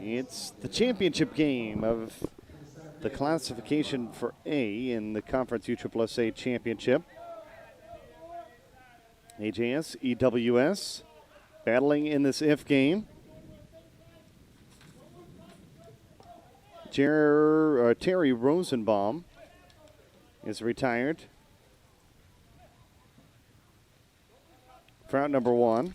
It's the championship game of the classification for A in the Conference USSSA Championship. AJS, EWS battling in this if game. Terry Rosenbaum is retired for out number one.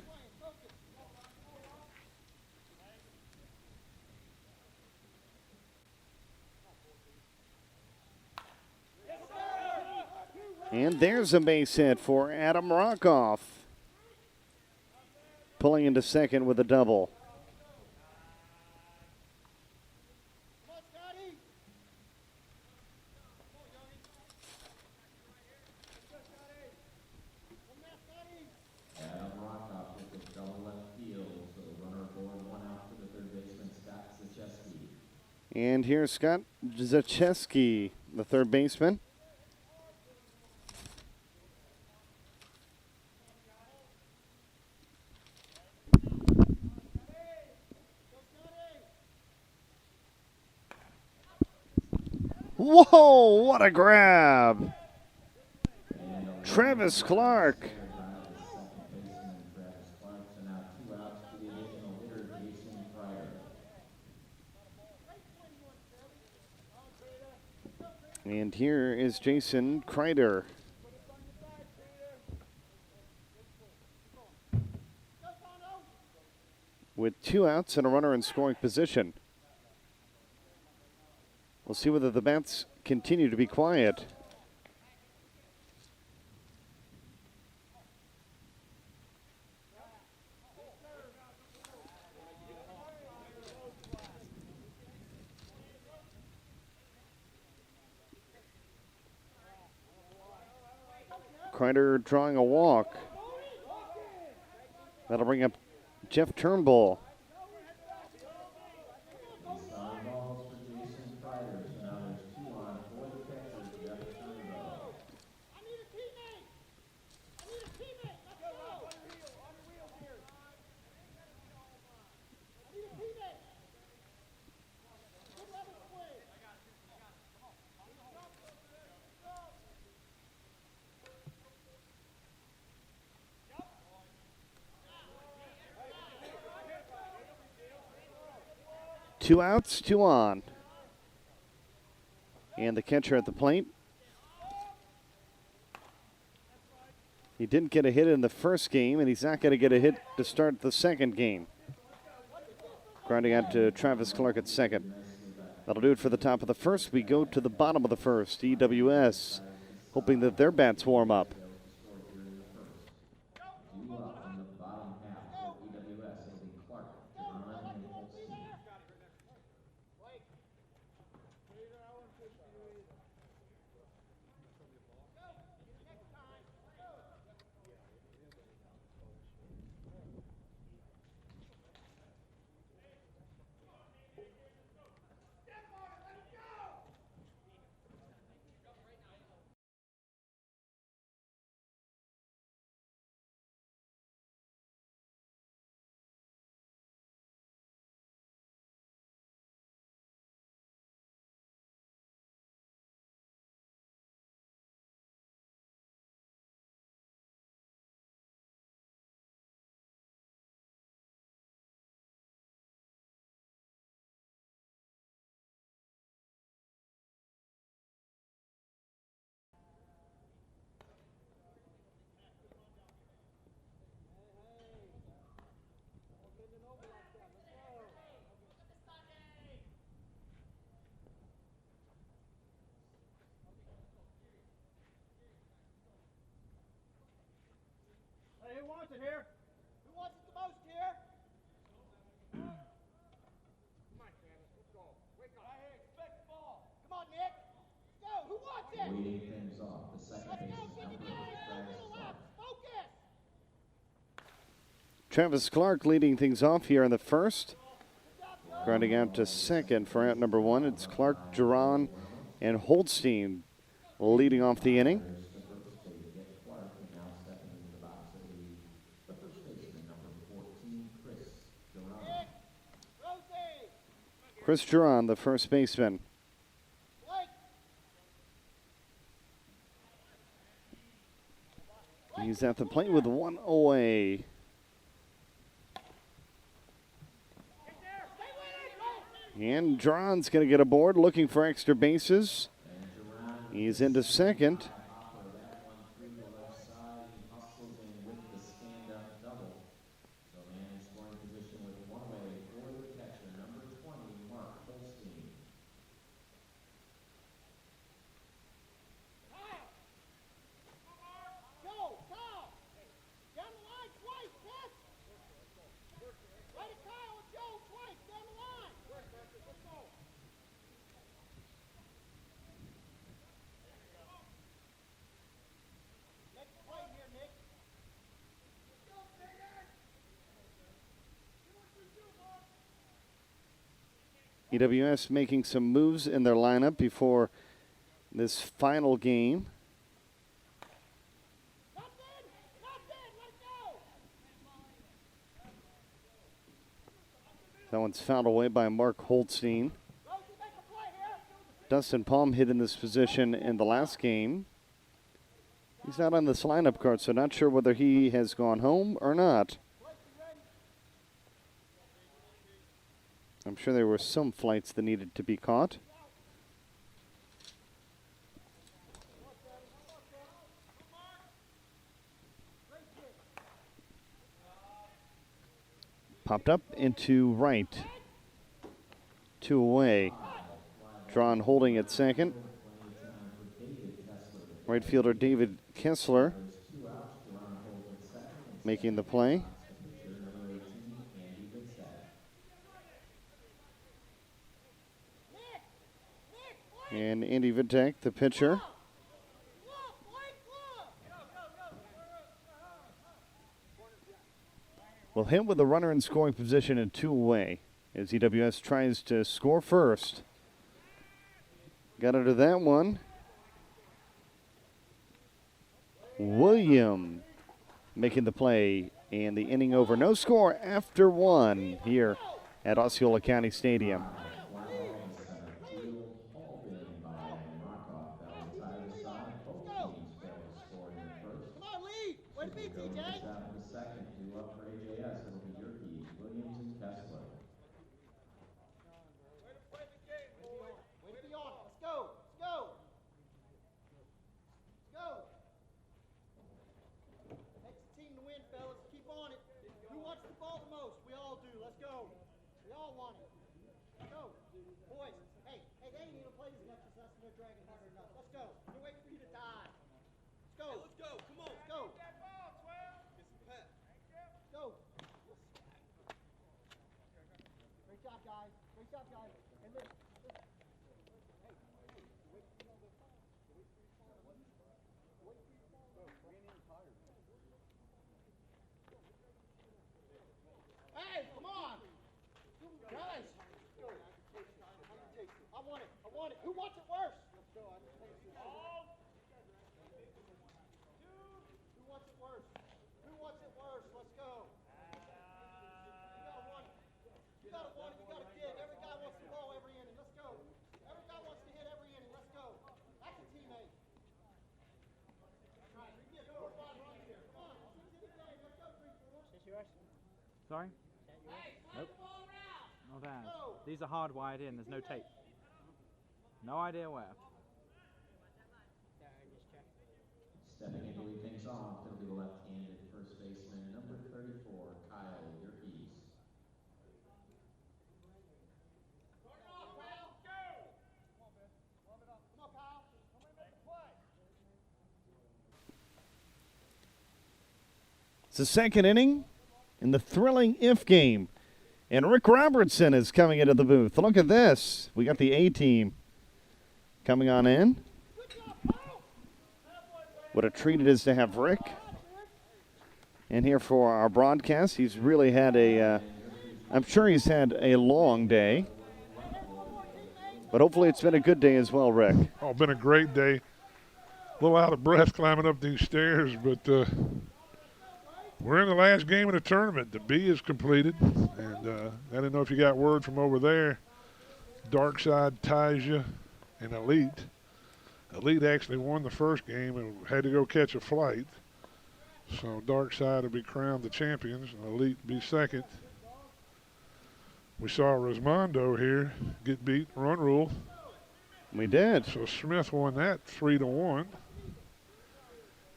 And there's a base hit for Adam Rockoff, pulling into second with a double. And here's Scott Zacheski, the third baseman. Whoa, what a grab. Travis Clark. And here is Jason Kreider. With 2 outs and a runner in scoring position. We'll see whether the bats continue to be quiet. Kreider drawing a walk. That'll bring up Jeff Turnbull. Two outs, 2 on. And the catcher at the plate. He didn't get a hit in the first game, and he's not going to get a hit to start the second game. Grounding out to Travis Clark at second. That'll do it for the top of the first. We go to the bottom of the first. EWS hoping that their bats warm up. Who wants it here? Who wants it the most here? Come on, Travis, let's go. Wake up. Right here, expect the ball. Come on, Nick. Let's go. Who wants it? Leading things off, the second baseman, Focus. Travis Clark leading things off here in the first. Grounding out to second for out number one. It's Clark, Duran, and Holstein leading off the inning. Chris Duran, the first baseman. He's at the plate with one away. And Duran's going to get aboard, looking for extra bases. He's into second. EWS making some moves in their lineup before this final game. That one's fouled away by Mark Holstein. Dustin Palm hit in this position in the last game. He's not on this lineup card, so not sure whether he has gone home or not. I'm sure there were some flights that needed to be caught. Popped up into right. 2 away. Drawn holding at second. Right fielder David Kessler making the play. And Andy Vitek, the pitcher. Will hit with a runner in scoring position and 2 away as EWS tries to score first. Got under that one. William making the play, and the inning over. No score after 1 here at Osceola County Stadium. Who wants it worse? Who wants it worse? Who wants it worse? Let's go. You got to want it. You got to get it. Every guy wants the ball every inning. Let's go. Every guy wants to hit every inning. Let's go. That's a teammate. All right, we get 4 or 5 runs here. Come on. Let's go, 3-4. Sorry? Nope. Not bad. These are hardwired in. There's no tape. No idea where. Stepping in to lead things off, it'll be the left-handed first baseman, number 34, Kyle Yerkes. It's the second inning in the thrilling if game. And Rick Robertson is coming into the booth. Look at this. We got the A team coming on in. What a treat it is to have Rick in here for our broadcast. He's really had I'm sure he's had a long day. But hopefully it's been a good day as well, Rick. Oh, been a great day. A little out of breath climbing up these stairs, but we're in the last game of the tournament. The B is completed, and I didn't know if you got word from over there. Darkside, Tasia, and Elite. Elite actually won the first game and had to go catch a flight. So Darkside will be crowned the champions and Elite be second. We saw Rosmondo here get beat run rule. We did. So Smith won that 3-1.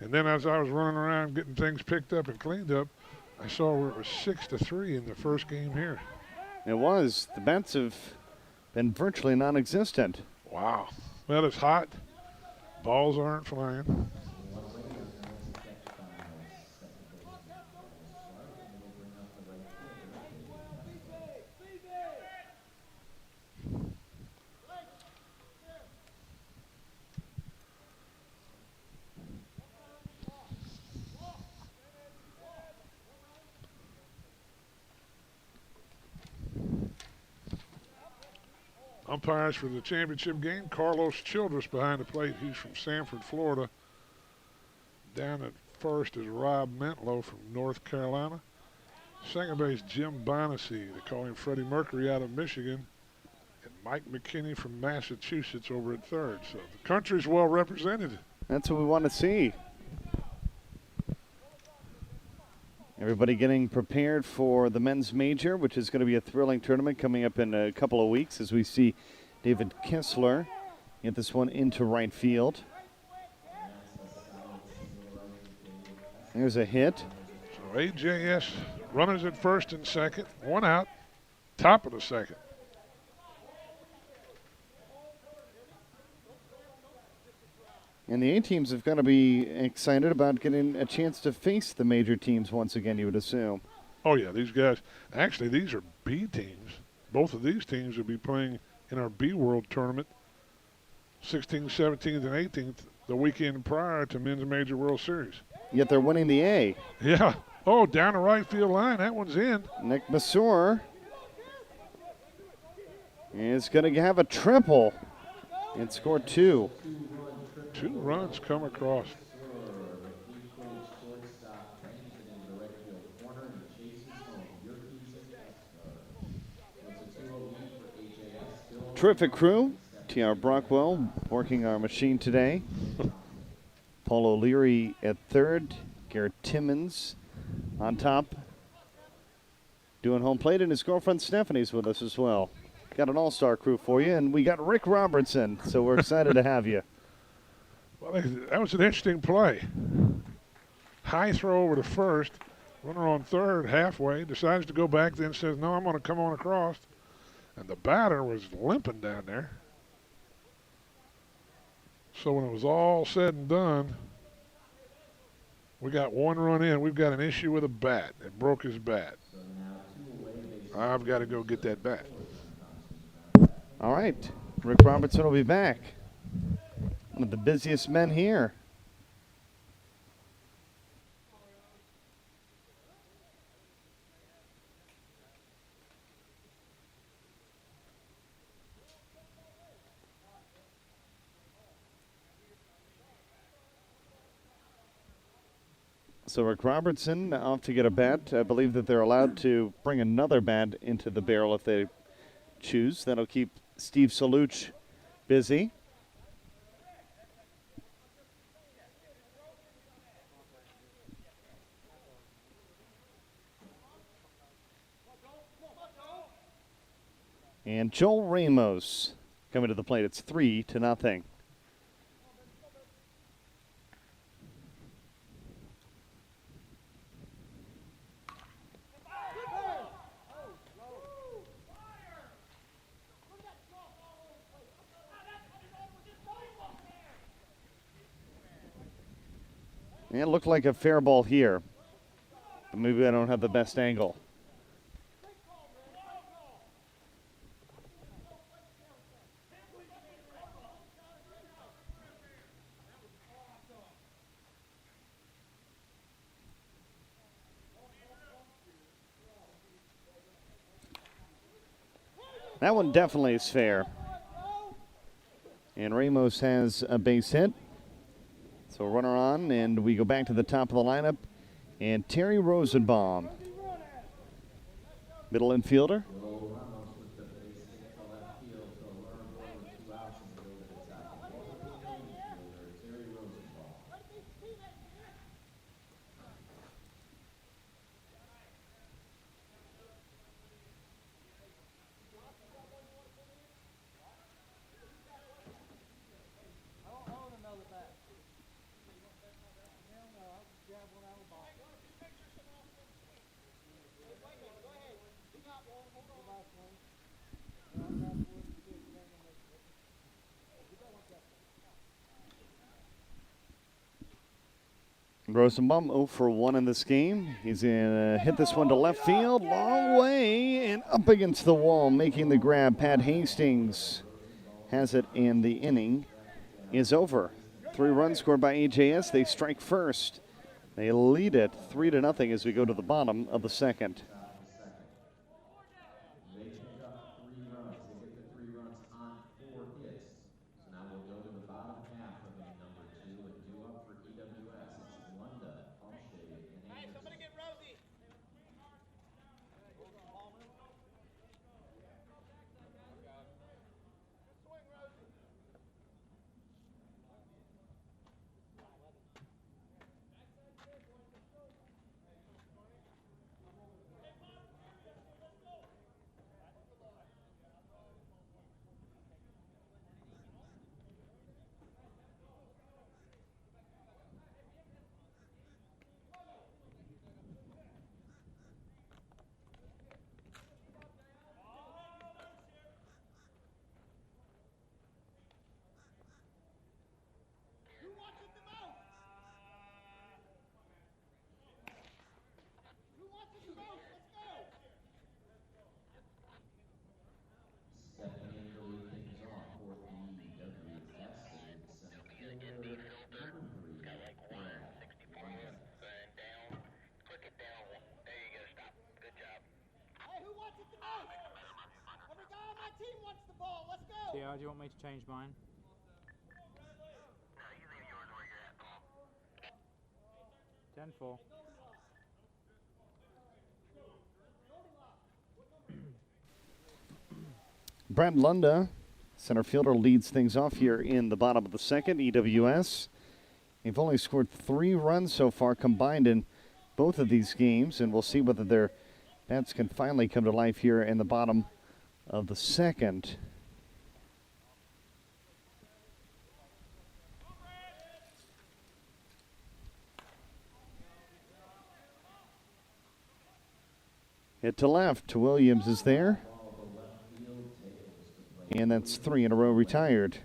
And then as I was running around getting things picked up and cleaned up, I saw where it was 6-3 in the first game here. It was. The bets have been virtually non-existent. Wow. Well, it's hot. Balls aren't flying. Umpires for the championship game, Carlos Childress behind the plate. He's from Sanford, Florida. Down at first is Rob Mentlow from North Carolina. Second base, Jim Bonacy. They call him Freddie Mercury out of Michigan. And Mike McKinney from Massachusetts over at third. So the country's well represented. That's what we want to see. Everybody getting prepared for the men's major, which is going to be a thrilling tournament coming up in a couple of weeks as we see David Kessler get this one into right field. There's a hit. So AJS runners at first and second. One out. Top of the second. And the A teams have got to be excited about getting a chance to face the major teams once again, you would assume. Oh, yeah, these guys. Actually, these are B teams. Both of these teams will be playing in our B World Tournament 16th, 17th, and 18th the weekend prior to Men's Major World Series. Yet they're winning the A. Yeah. Oh, down the right field line. That one's in. Nick Masur is going to have a triple and score two. 2 runs come across. Terrific crew. T.R. Brockwell working our machine today. Paul O'Leary at third. Garrett Timmons on top. Doing home plate, and his girlfriend Stephanie's with us as well. Got an all-star crew for you, and we got Rick Robertson, so we're excited to have you. Well, that was an interesting play. High throw over to first. Runner on third, halfway. Decides to go back, then says, no, I'm going to come on across. And the batter was limping down there. So when it was all said and done, we got 1 run in. We've got an issue with a bat. It broke his bat. I've got to go get that bat. All right. Rick Robertson will be back. One of the busiest men here. So Rick Robertson off to get a bat. I believe that they're allowed to bring another bat into the barrel if they choose. That'll keep Steve Saluch busy. And Joel Ramos coming to the plate. It's 3-0. And it looked like a fair ball here. But maybe I don't have the best angle. That one definitely is fair. And Ramos has a base hit. So runner on, and we go back to the top of the lineup. And Terry Rosenbaum, middle infielder. Rosenbaum 0 for 1 in this game. He's going to hit this one to left field, long way, and up against the wall, making the grab. Pat Hastings has it, and the inning is over. 3 runs scored by AJS. They strike first. They lead it 3-0 as we go to the bottom of the second. They pick up 3 runs. They get the 3 runs on 4 hits. So now we'll go to the bottom half of inning number 2 and due up for EWS. It's Lunda, Umshade, and Anderson. Somebody get Rosie. Swing, Rosie. Who wants it the most? Who wants it the most? Let's go. Stepping in to lead things off for EWS is center fielder number 3, Brad Lunda. Hey, who wants it the most? Every guy on my team wants the ball. Let's go. TR, do you want me to change mine? 10-4. Brad Lunda, center fielder, leads things off here in the bottom of the second. EWS, they've only scored 3 runs so far combined in both of these games, and we'll see whether their bats can finally come to life here in the bottom of the second. Hit to left. Williams is there. And that's 3 in a row retired.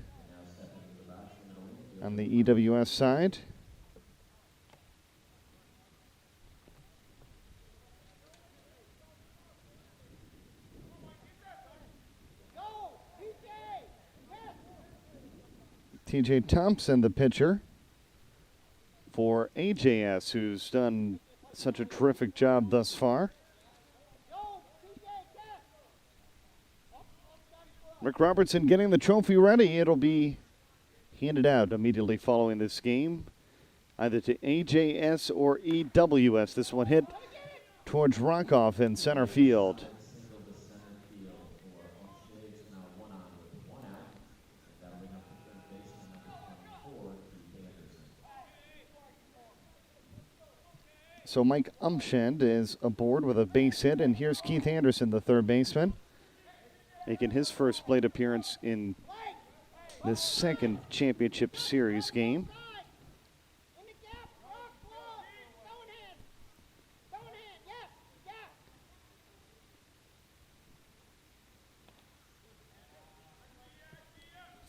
On the EWS side. Go, TJ. Yes. TJ Thompson, the pitcher for AJS, who's done such a terrific job thus far. Go, TJ. Yes. Rick Robertson getting the trophy ready. It'll be handed out immediately following this game, either to AJS or EWS. This one hit towards Rockoff in center field. Single to center field for Umshade. It's now 1 on with 1 out. That'll bring up the third baseman number 24, Keith Anderson. So Mike Umshend is aboard with a base hit, and here's Keith Anderson, the third baseman, making his first plate appearance in this second championship series game. In the gap. Rock, block. Stone hand. Stone hand. Yes. Gap.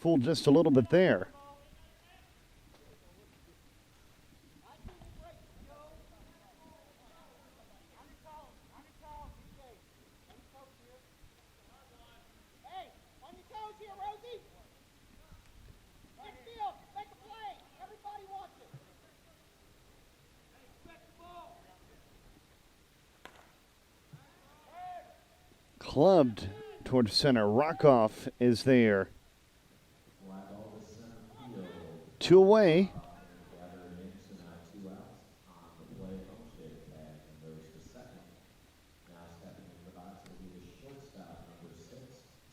Fooled just a little bit there. Hey, on your toes here, Rosie. Left field, make a play. Everybody wants it. Respect the ball. Clubbed towards center. Rockoff is there. Fly ball to center field. 2 away. Gather it in, so now 2 outs on the play. Umshade bag and goes to second. Now stepping into the box will be the shortstop, number 6,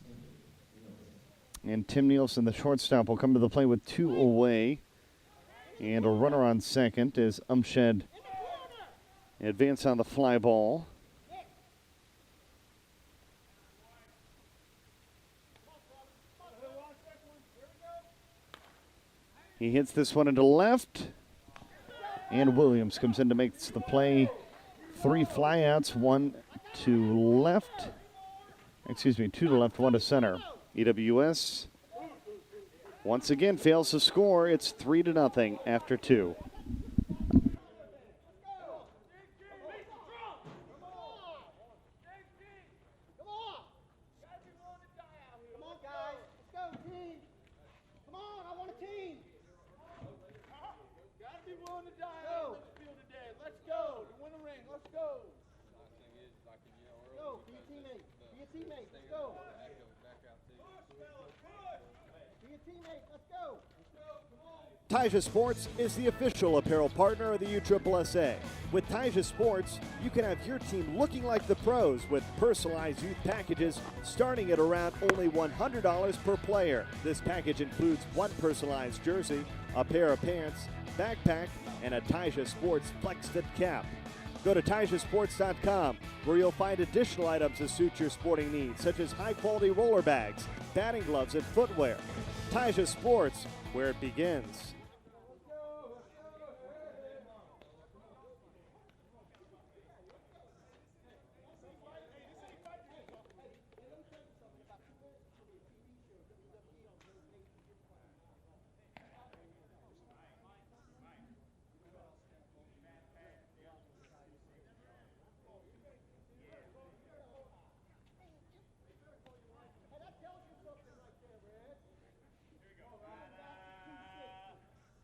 Timmy Nielsen. And Tim Nielsen, the shortstop, will come to the plate with 2 away. And a runner on second is Umshed. Advance on the fly ball. He hits this one into left. And Williams comes in to make the play. 3 flyouts, 1 to left. Excuse me, 2 to left, 1 to center. EWS once again fails to score. It's 3-0 after 2. teammate. Let's go. Be a teammate. Let's go. Taija Sports is the official apparel partner of the USSSA. With Taija Sports, you can have your team looking like the pros with personalized youth packages starting at around only $100 per player. This package includes one personalized jersey, a pair of pants, backpack, and a Taija Sports Flex Fit cap. Go to TaijaSports.com where you'll find additional items that suit your sporting needs, such as high-quality roller bags, batting gloves, and footwear. Taija Sports, where it begins.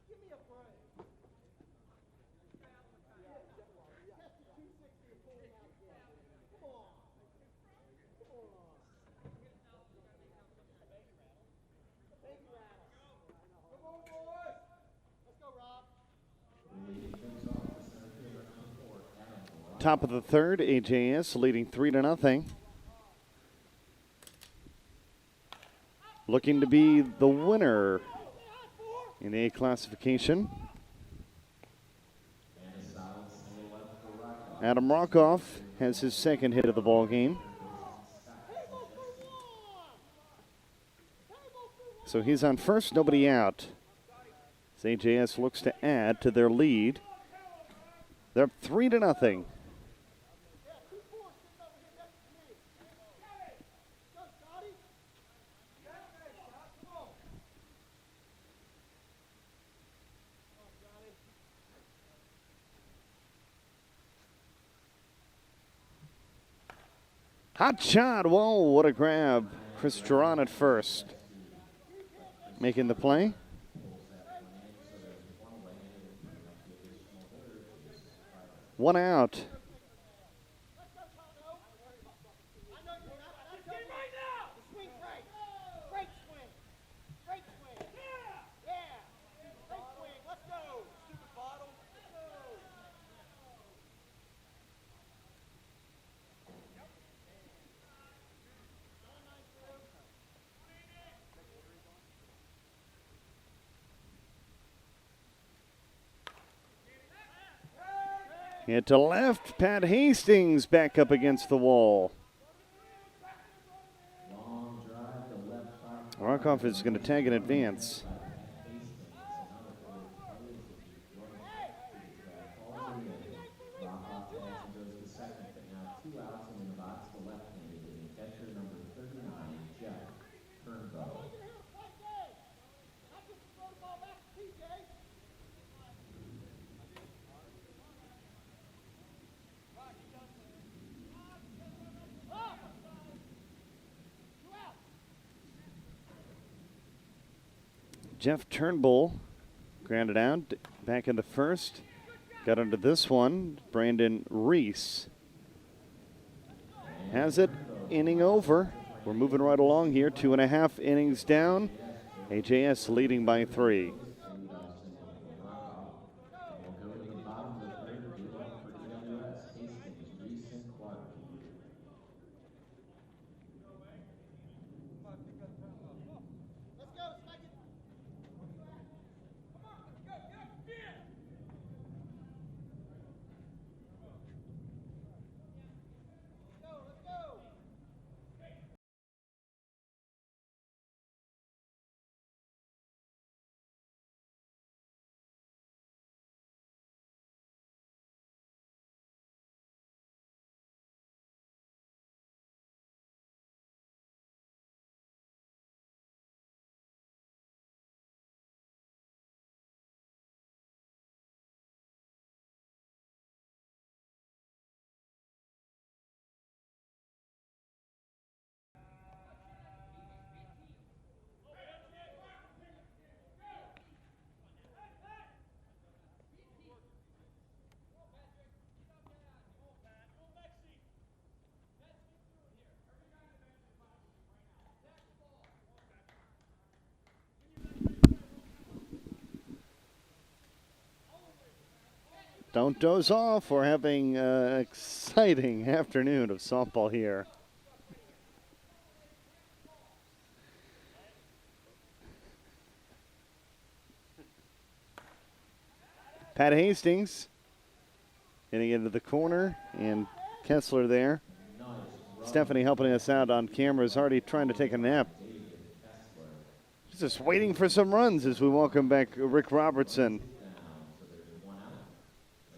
Give me a break. That's the 260 and pull him out again. Come on. Come on. Baby rattle. Come on, boys. Let's go, Rob. Top of the third, AJS leading 3-0. Looking to be the winner in the A classification. Adam Rockoff has his second hit of the ball game. So he's on first, nobody out. As AJS looks to add to their lead. They're up 3-0. Hot shot. Whoa, what a grab. Chris Duran at first. Making the play. One out. Swing break. Break swing. Break swing. Yeah. Break swing. Let's go. Stupid bottle. Let's go. Hit to left. Pat Hastings back up against the wall. Rockoff is going to tag in advance. Jeff Turnbull grounded out back in the first. Got under this one. Brandon Reese has it. Inning over. We're moving right along here. 2.5 innings down. AJS leading by 3. Don't doze off. We're having an exciting afternoon of softball here. Pat Hastings getting into the corner, and Kessler there. Stephanie helping us out on camera is already trying to take a nap. She's just waiting for some runs as we welcome back Rick Robertson.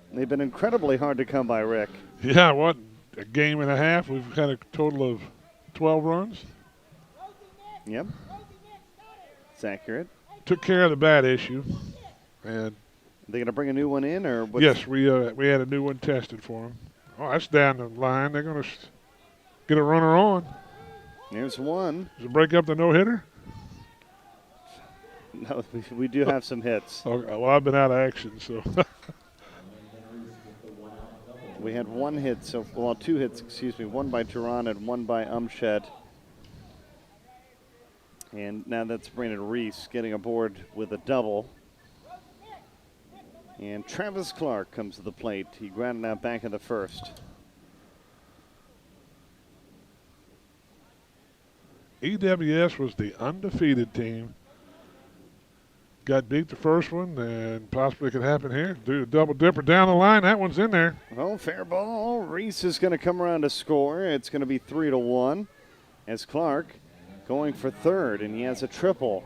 They've been incredibly hard to come by, Rick. Yeah, what, a game and a half? We've had a total of 12 runs. Yep. It's accurate. Took care of the bat issue. And they going to bring a new one in, or what's yes, we had a new one tested for them. Oh, that's down the line. They're going to get a runner on. There's one. Does it break up the no-hitter? No, we do have some hits. Okay, well, I've been out of action, so. We had one hit, well, two hits, excuse me, one by Duran and one by Umshed. And now that's Brandon Reese getting aboard with a double. And Travis Clark comes to the plate. He grounded out back in the first. EWS was the undefeated team. Got beat the first one, and possibly could happen here. Do a double dipper down the line. That one's in there. Well, fair ball. Reese is going to come around to score. It's going to be 3-1 as Clark going for third, and he has a triple.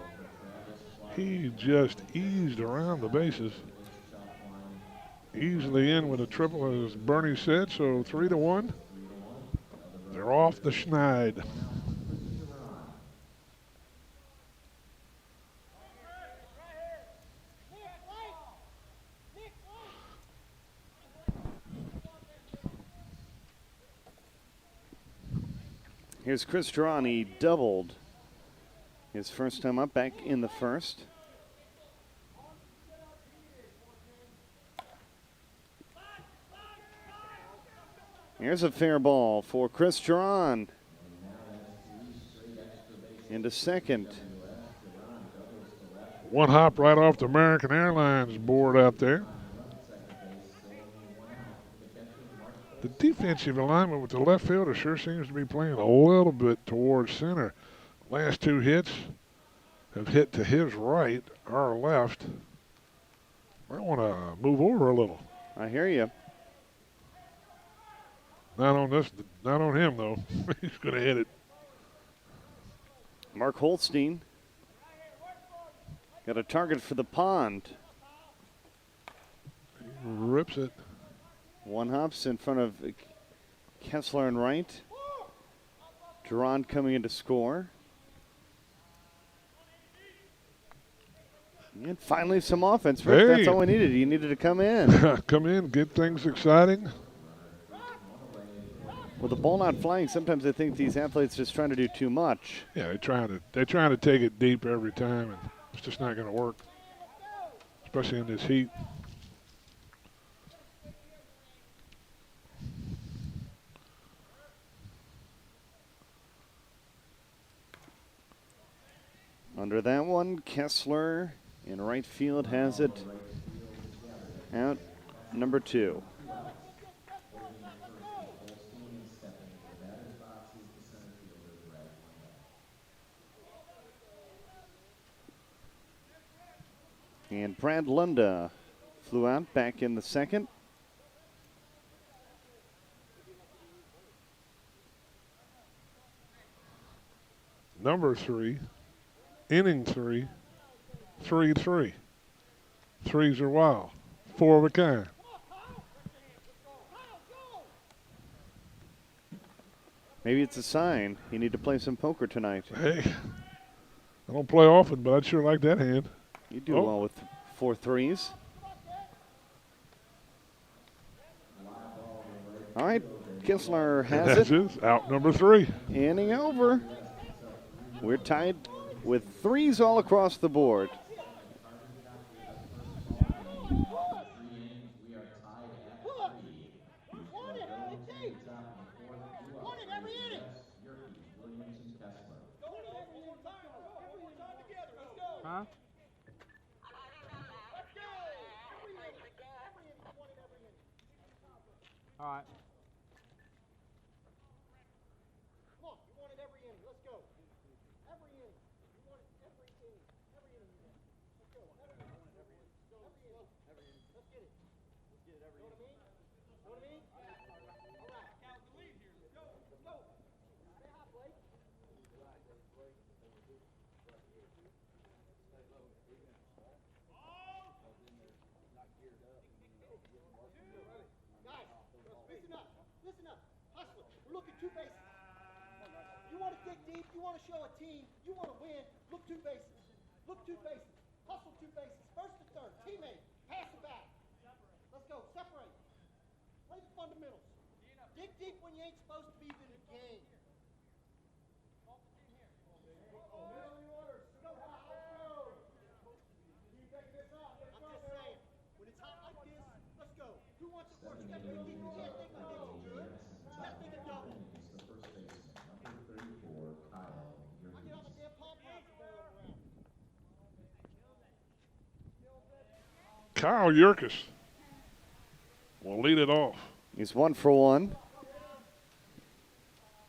He just eased around the bases. Easily in with a triple, as Bernie said, so 3-1. They're off the schneid. Here's Chris Duran. He doubled his first time up back in the first. Here's a fair ball for Chris Duran. Into second. One hop right off the American Airlines board out there. The defensive alignment with the left fielder sure seems to be playing a little bit towards center. Last two hits have hit to his right, our left. Might want to move over a little. I hear you. Not on this, not on him though. He's going to hit it. Mark Holstein got a target for the pond. He rips it. One hops in front of Kessler and right. Duran coming in to score. And finally some offense. Rick, Hey. That's all we needed. You needed to come in. Come in, get things exciting. With the ball not flying, sometimes I think these athletes just trying to do too much. Yeah, they're trying to take it deep every time, and it's just not going to work, especially in this heat. Under that one, Kessler in right field has it out number 2. And Brad Lunda flew out back in the second. Number 3, inning 3, 3-3. Threes are wild. 4 of a kind. Maybe it's a sign you need to play some poker tonight. Hey, I don't play often, but I'd sure like that hand. You do well with 4 threes. All right, Kessler has That's it. it. Out number 3. Inning over. We're tied with threes all across the board. Huh? All right. Come on, you want it every inning. Let's go. Every inning. You want it every inning. Every inning you want. Let's go. Every inning. Every inning. Every inning. Let's get it. Let's get it every inning. Know what I mean? All right. Count the lead here. Let's go. Let's go. Stay high, Blake. Guys, listen up. Listen up. Hustler. We're looking 2 bases. You want to dig deep. You want to show a team. You want to win. Look 2 bases. Look 2 bases. Hustle 2 bases. First to third. Teammate. Pass it back. Let's go. Separate. Play the fundamentals. Dig deep when you ain't supposed to be in the game. I'm just saying, when it's hot like this, let's go. Who wants it first? You got to dig deep. You can't think of it good. You got to think of double. It's the first baseman, number 34, Kyle I get on the damn palm pass and throw it around. Kyle Yerkes will lead it off. He's 1 for 1.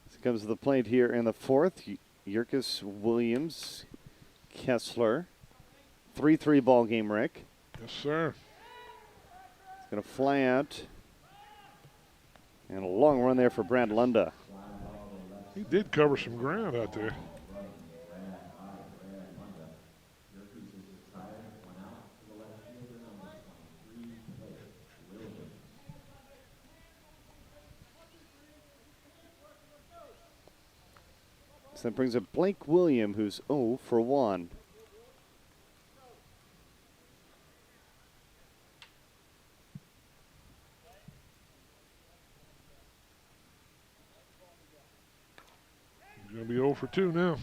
As he comes to the plate here in the 4th, Yerkes, Williams, Kessler. 3-3 ball game, Rick. Yes, sir. He's going to fly out. And a long run there for Brad Lunda. He did cover some ground out there. So that brings up Blake William, who's 0 for 1. He's going to be 0 for 2 now.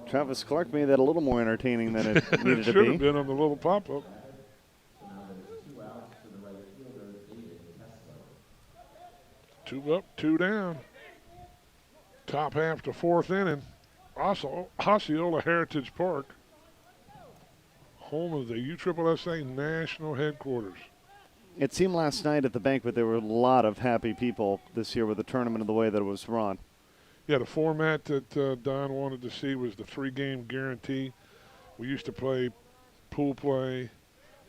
Travis Clark made that a little more entertaining than it needed It to should be. have been on the little pop-up. Two up, 2 down. Top half to 4th inning. Osceola Heritage Park, home of the USSSA National Headquarters. It seemed last night at the banquet there were a lot of happy people this year with the tournament and the way that it was run. Yeah, the format that Don wanted to see was the 3-game guarantee. We used to play pool play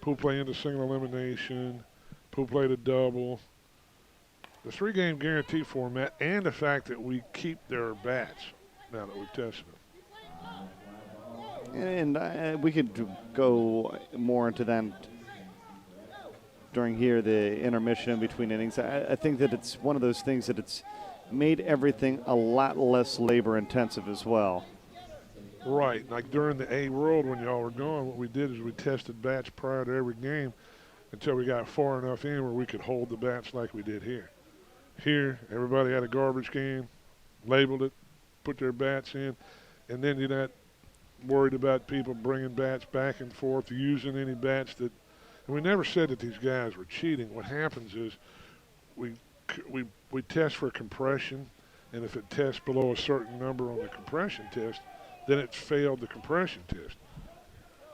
into single elimination, pool play to double. The 3-game guarantee format, and the fact that we keep their bats now that we've tested them. And we could go more into that during here, the intermission in between innings. I think that it's one of those things that it's made everything a lot less labor intensive as well. Right. Like during the A World when y'all were gone, what we did is we tested bats prior to every game until we got far enough in where we could hold the bats like we did here. Here, everybody had a garbage can, labeled it, put their bats in, and then you're not worried about people bringing bats back and forth, using any bats that. And we never said that these guys were cheating. What happens is we test for compression, and if it tests below a certain number on the compression test, then it's failed the compression test.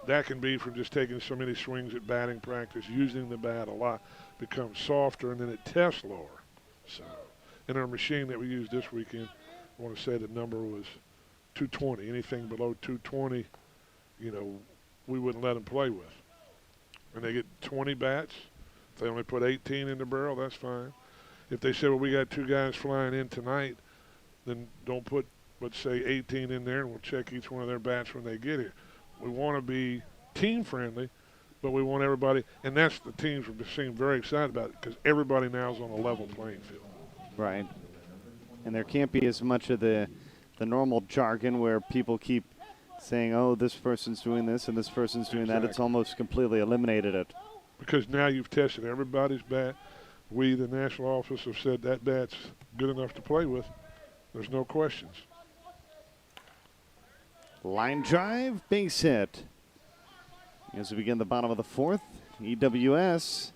That can be from just taking so many swings at batting practice, using the bat a lot, becomes softer, and then it tests lower. So, in our machine that we used this weekend, I want to say the number was 220. Anything below 220, we wouldn't let them play with. And they get 20 bats. If they only put 18 in the barrel, that's fine. If they say, well, we got 2 guys flying in tonight, then don't put, let's say, 18 in there, and we'll check each one of their bats when they get here. We want to be team-friendly, but we want everybody, and that's the teams we're seeing very excited about it because everybody now is on a level playing field. Right. And there can't be as much of the normal jargon where people keep saying, oh, this person's doing this and this person's doing that. It's almost completely eliminated it. Because now you've tested everybody's bat. We, the national office, have said that bat's good enough to play with. There's no questions. Line drive, base hit. As we begin the bottom of the 4th, EWS,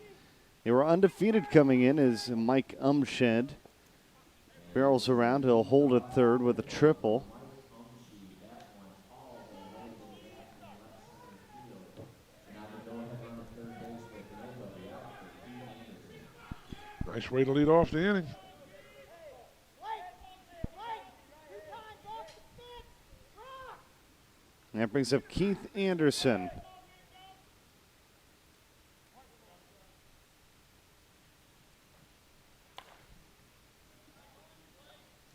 they were undefeated coming in as Mike Umshed barrels around. He'll hold at third with a triple. Nice way to lead off the inning. That brings up Keith Anderson.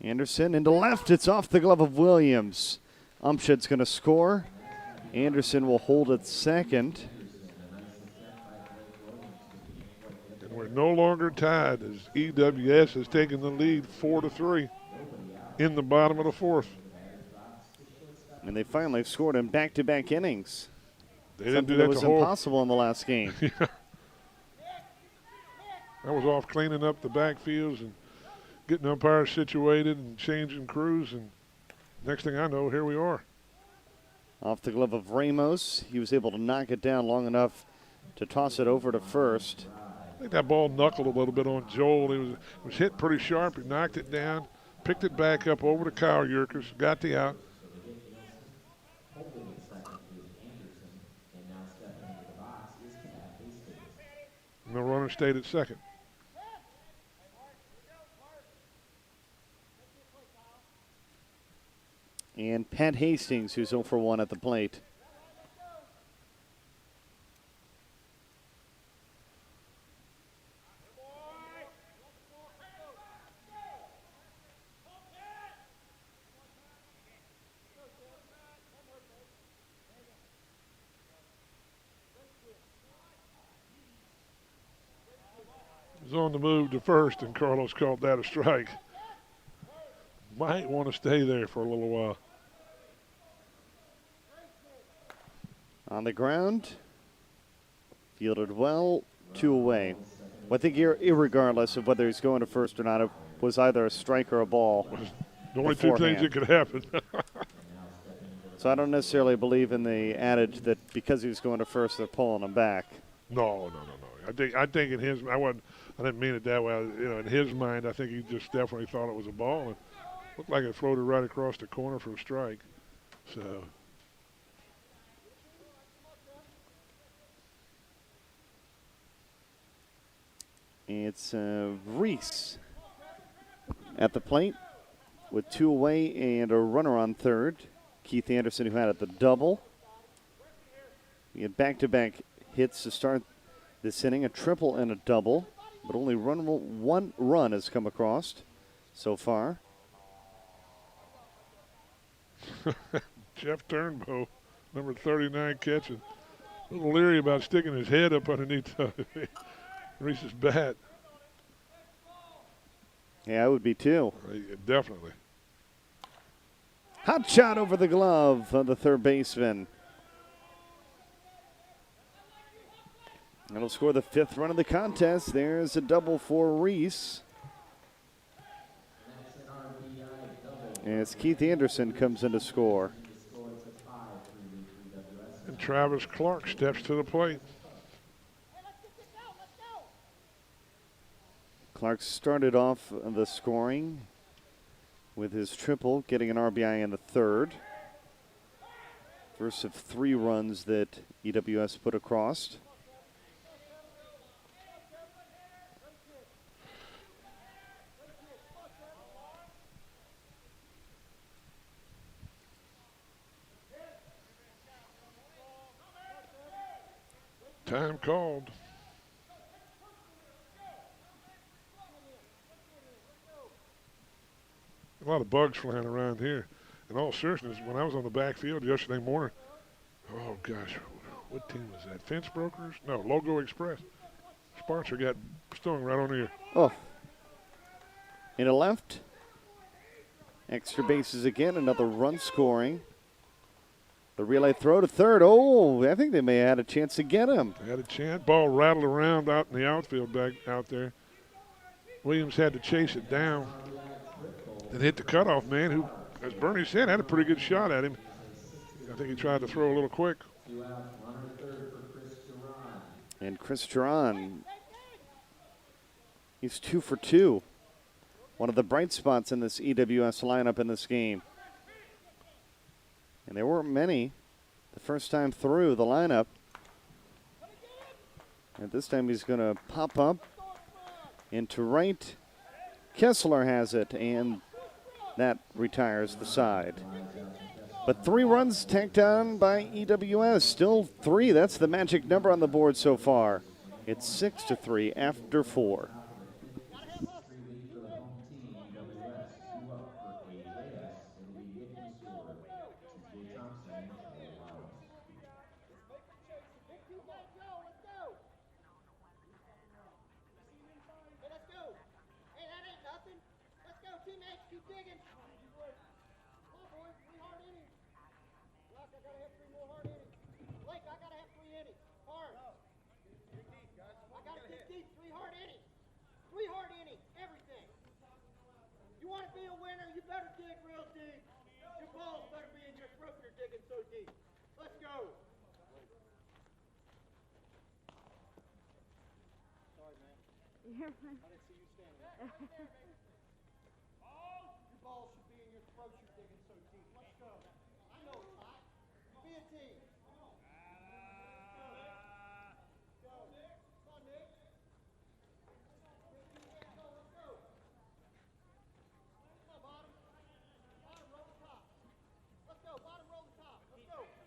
Anderson into left. It's off the glove of Williams. Umshed's going to score. Anderson will hold at second. And we're no longer tied as EWS has taken the lead 4-3 in the bottom of the fourth. And they finally scored in back-to-back innings. They didn't Something do that that was the whole. impossible in the last game. I was off cleaning up the backfields and getting umpires situated and changing crews, and next thing I know, here we are. Off the glove of Ramos. He was able to knock it down long enough to toss it over to first. I think that ball knuckled a little bit on Joel. It was hit pretty sharp. He knocked it down, picked it back up over to Kyle Yerkes, got the out. And the runner stayed at second. And Pat Hastings, who's 0 for 1 at the plate. Was on the move to first, and Carlos called that a strike. Might want to stay there for a little while. On the ground. Fielded well, 2 away. Well, I think irregardless of whether he's going to first or not, it was either a strike or a ball. The only two things that could happen. So I don't necessarily believe in the adage that because he was going to first, they're pulling him back. No. I think in his, I didn't mean it that way. In his mind, I think he just definitely thought it was a ball, and looked like it floated right across the corner for a strike. So. It's Reese at the plate with 2 away and a runner on third. Keith Anderson, who had it the double. We had back-to-back hits to start this inning, a triple and a double, but only one run has come across so far. Jeff Turnbow, number 39, catching. A little leery about sticking his head up underneath Reese's bat. Yeah, I would be too. Definitely. Hot shot over the glove of the third baseman. That'll score the 5th run of the contest. There's a double for Reese. As Keith Anderson comes in to score. And Travis Clark steps to the plate. Clark started off the scoring with his triple, getting an RBI in the 3rd. First of 3 runs that EWS put across. Time called. A lot of bugs flying around here. In all seriousness, when I was on the backfield yesterday morning, oh gosh, what team was that? Fence Brokers? No, Logo Express. Sponsor got stung right on here. Oh. In a left. Extra bases again, another run scoring. The relay throw to third. Oh, I think they may have had a chance to get him. They had a chance. Ball rattled around out in the outfield back out there. Williams had to chase it down. Then hit the cutoff man who, as Bernie said, had a pretty good shot at him. I think he tried to throw a little quick. And Chris Duran, he's 2 for 2. One of the bright spots in this EWS lineup in this game. And there weren't many the first time through the lineup. And this time he's going to pop up into right. Kessler has it, and that retires the side. But 3 runs tacked on by EWS. Still 3. That's the magic number on the board so far. It's 6-3 after 4. 3 for the home team, EWS. 2 up for AJS. It'll be Nick Masur, TJ Thompson, and Charlie Miles. Hey, let's go. Hey, that ain't nothing. Let's go, teammates. Keep digging. Come on, boys. 3 hard innings. Rock, I gotta have 3 more hard innings. Blake, I gotta have 3 innings. Hard. I gotta dig deep. 3 hard innings. 3 hard innings. Everything. You want to be a winner, you better dig real deep. Your balls better be in your throat. You're digging so deep. Let's go. Sorry, man. You're fine. I didn't see you standing there. Your balls should be in your throat. You're digging so deep. Let's go. I know it's hot. Be a team. Come on. Go. Come on, Nick. Let's go. Let's go. Come on, bottom. Bottom, roll the top. Let's go. Bottom, roll the top. Let's go. Let's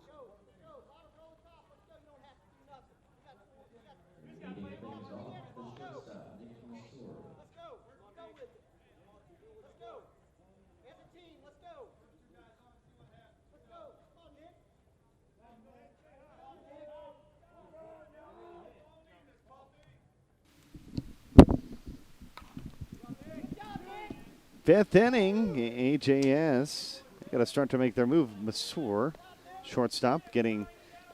go. Let's go. Bottom, roll the top. Let's go. You don't have to do nothing. You got to Leading things off, the shortstop, Nick Masur. Let's go. Let's go with it. Let's go. As a team, let's go. Let's go. Come on, Nick. Fifth inning, AJS. Got to start to make their move. Masur, shortstop, getting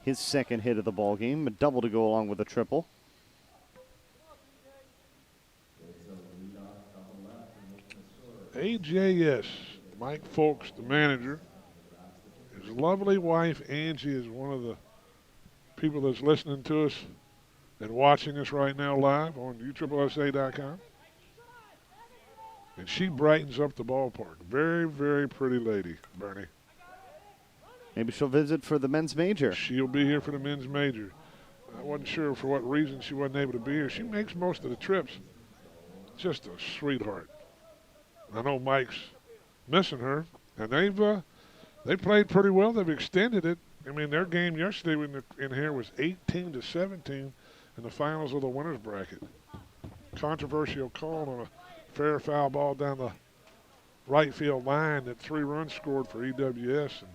his 2nd hit of the ball game. A double to go along with a triple. AJS, Mike Folks, the manager. His lovely wife, Angie, is one of the people that's listening to us and watching us right now live on USSSA.com. And she brightens up the ballpark. Very, very pretty lady, Bernie. Maybe she'll visit for the men's major. She'll be here for the men's major. I wasn't sure for what reason she wasn't able to be here. She makes most of the trips. Just a sweetheart. I know Mike's missing her, and they played pretty well. They've extended it. I mean, their game yesterday in here was 18-17 in the finals of the winners bracket. Controversial call on a fair foul ball down the right field line that 3 runs scored for EWS. And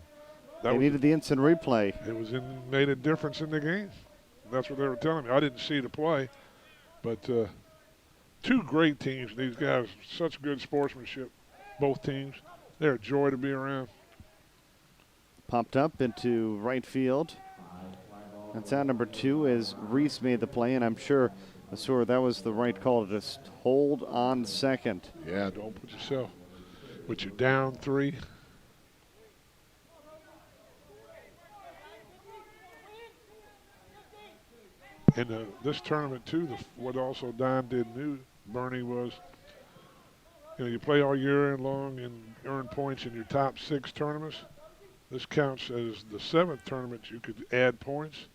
They needed the instant replay. it made a difference in the game. That's what they were telling me. I didn't see the play, but 2 great teams. These guys, such good sportsmanship, both teams. They're a joy to be around. Popped up into right field. That's out number 2 as Reese made the play, and I'm sure, Masur, that was the right call to just hold on second. Yeah, don't put yourself with your down 3. And this tournament, too, what also Don did new, Bernie, was, you play all year long and earn points in your top 6 tournaments. This counts as the 7th tournament you could add points.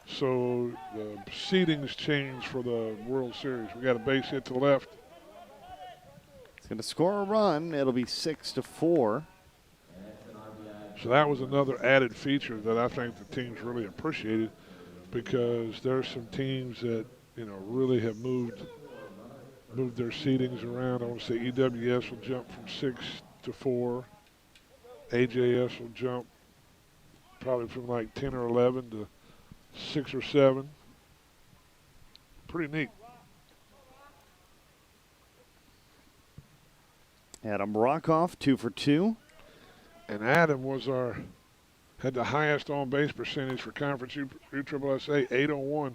So the seedings change for the World Series. We got a base hit to the left. It's going to score a run. It'll be 6-4. So that was another added feature that I think the teams really appreciated, because there's some teams that, really have moved their seedings around. I want to say EWS will jump from 6 to 4. AJS will jump probably from like 10 or 11 to 6 or 7. Pretty neat. Adam Rockoff, 2 for 2. And Adam had the highest on-base percentage for Conference USSSA, 801.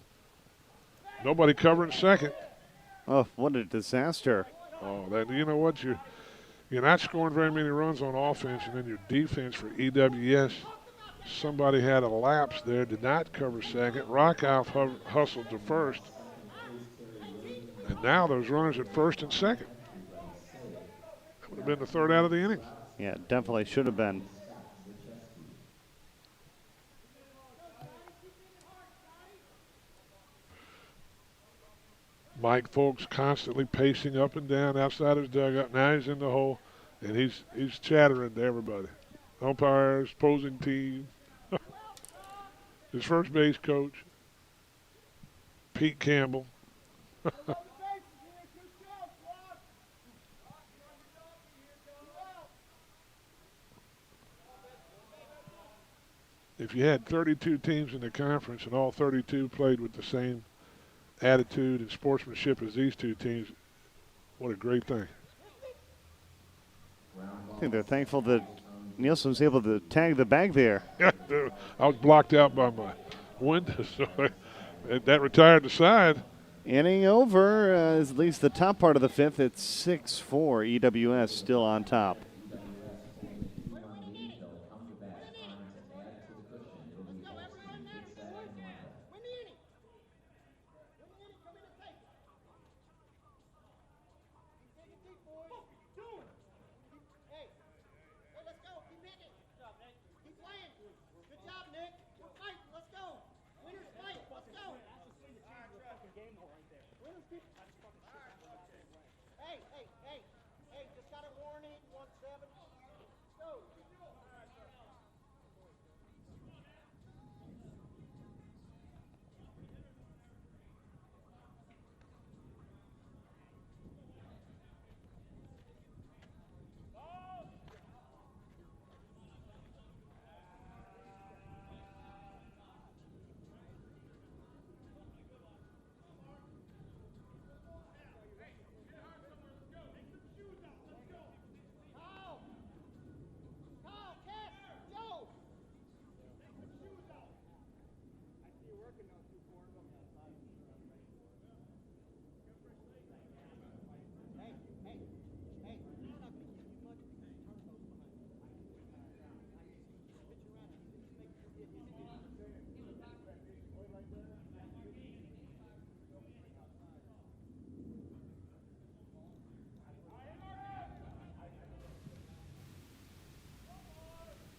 Nobody covering second. Oh, what a disaster. Oh, you know what? You're not scoring very many runs on offense, and then your defense for EWS, somebody had a lapse there, did not cover second. Rockoff hustled to first. And now there's runners at first and second. That would have been the 3rd out of the inning. Yeah, definitely should have been. Mike Folks constantly pacing up and down outside his dugout. Now he's in the hole, and he's chattering to everybody. Umpires, opposing team, his first base coach, Pete Campbell. If you had 32 teams in the conference and all 32 played with the same attitude and sportsmanship as these two teams, what a great thing. I think they're thankful that Nielsen was able to tag the bag there. Yeah, I was blocked out by my window, so that retired the side. Inning over is at least the top part of the fifth. It's 6-4. EWS still on top. Hey, just got a warning, 1-7. Let's go.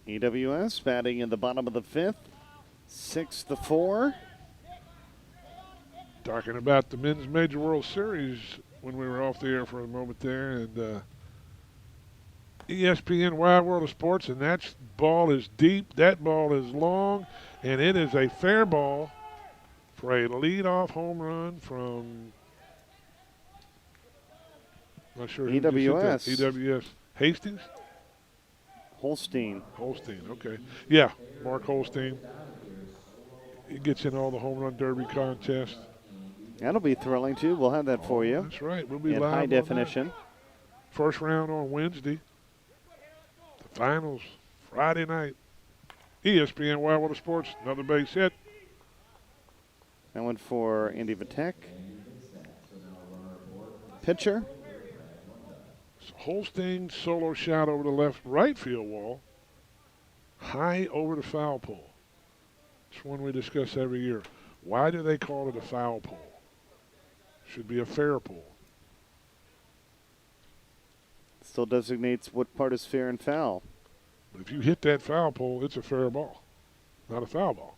EWS batting in the bottom of the fifth. 6-4. Talking about the Men's Major World Series when we were off the air for a moment there, and ESPN Wide World of Sports, and that ball is deep, that ball is long, and it is a fair ball for a leadoff home run from, I'm not sure who just hit that. EWS. EWS. Hastings? Holstein. Holstein, okay. Yeah, Mark Holstein. He gets in all the home run derby contests. That'll be thrilling, too. We'll have that for you That's right. We'll be in live high on definition. that. First round on Wednesday. The finals Friday night. ESPN Wide World of Sports, another base hit. That one for Andy Vitek. Pitcher. Holstein solo shot over the left right field wall, high over the foul pole. It's one we discuss every year. Why do they call it a foul pole? Should be a fair pole. Still designates what part is fair and foul. But if you hit that foul pole, it's a fair ball, not a foul ball.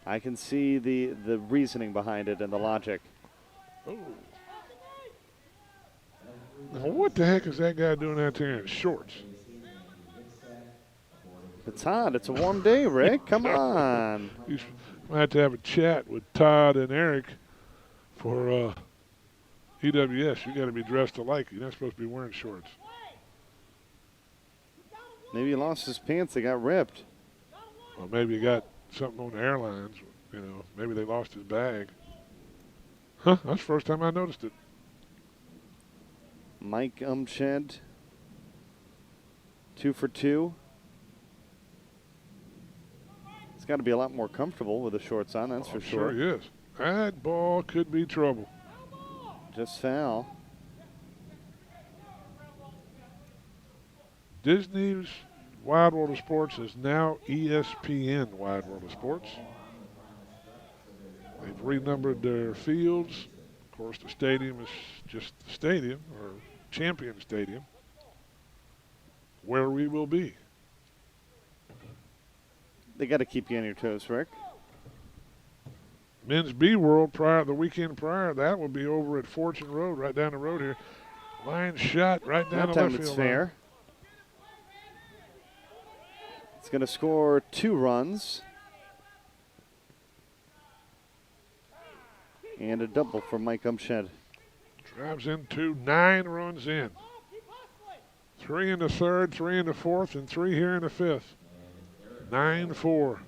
I can see the reasoning behind it and the logic. Oh. Now, what the heck is that guy doing out there in shorts? It's hot. It's a warm day, Rick. Come on. You might have to have a chat with Todd and Eric for EWS. You got to be dressed alike. You're not supposed to be wearing shorts. Maybe he lost his pants. They got ripped. Or maybe he got something on the airlines. You know, maybe they lost his bag. Huh, that's the first time I noticed it. Mike Umshed, 2 for 2. He's got to be a lot more comfortable with the shorts on, that's for sure. Sure he is. That ball could be trouble. Just foul. Disney's Wide World of Sports is now ESPN Wide World of Sports. They've renumbered their fields. Of course, the stadium is just the stadium, or Champion Stadium, where we will be. They got to keep you on your toes, Rick. Men's B World the weekend prior, that will be over at Fortune Road, right down the road here. Line shot right down That the time left it's field fair. line. It's going to score 2 runs. And a double for Mike Umshed. Drives into 9 runs in. 3 in the third, 3 in the fourth, and 3 here in the fifth. 9-4.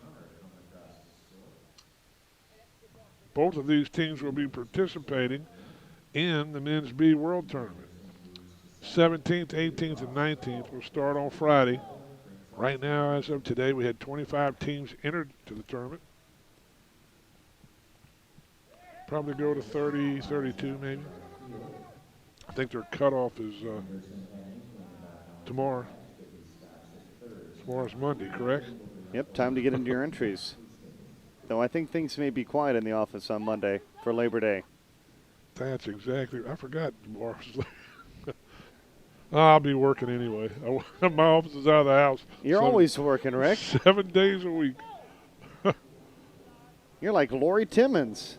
Both of these teams will be participating in the Men's B World Tournament. 17th, 18th, and 19th will start on Friday. Right now, as of today, we had 25 teams entered to the tournament. Probably go to 30, 32 maybe. I think their cutoff is tomorrow. Tomorrow's Monday, correct? Yep, time to get into your entries. Though I think things may be quiet in the office on Monday for Labor Day. That's exactly. I forgot tomorrow's. I'll be working anyway. My office is out of the house. You're always working, Rick. 7 days a week. You're like Lori Timmons.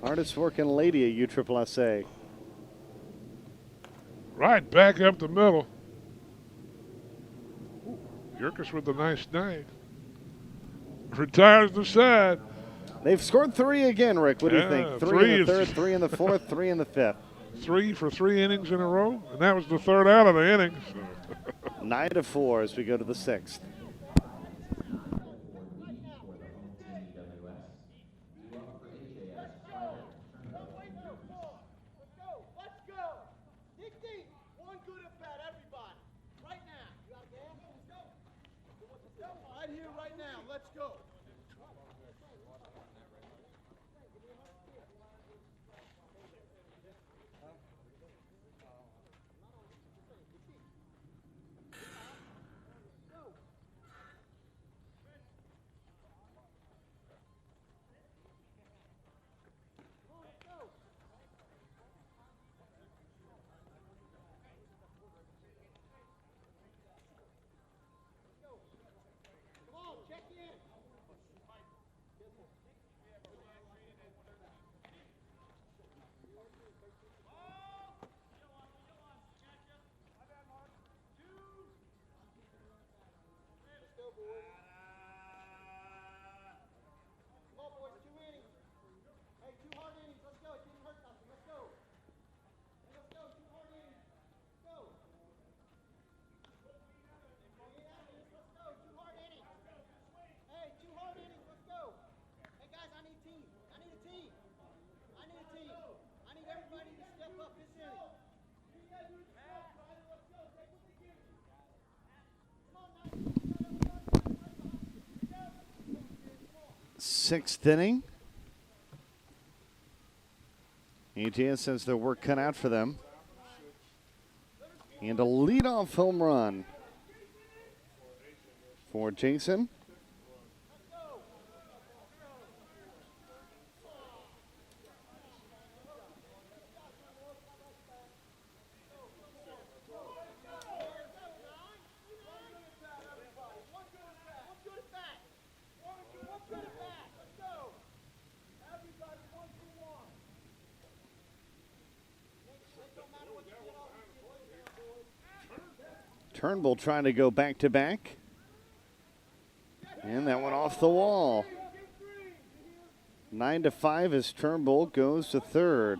Hardest working lady at USSSA. Right back up the middle. Yerkes with a nice night. Retires the side. They've scored 3 again, Rick. What do you Yeah, think? 3 three in the is- third, 3 in the fourth, 3 in the fifth. 3 for 3 innings in a row, and that was the third out of the inning. 9-4 as we go to the 6th. Let's go. Dig deep. One good at bat, everybody. Right now. You got a gas? Let's go. Right here, right now. Let's go. 2 hard innings. Let's go. It didn't hurt nothing. Let's go. Let's go. 2 hard innings. Let's go. 2 hard innings. Hey, 2 hard innings. Let's go. Hey, guys, I need a team. I need a team. I need a team. I need everybody to step up this inning. Sixth inning. AJS has their work cut out for them. And a leadoff home run for Jason. Turnbull trying to go back-to-back. And that went off the wall. 9-5 as Turnbull goes to third.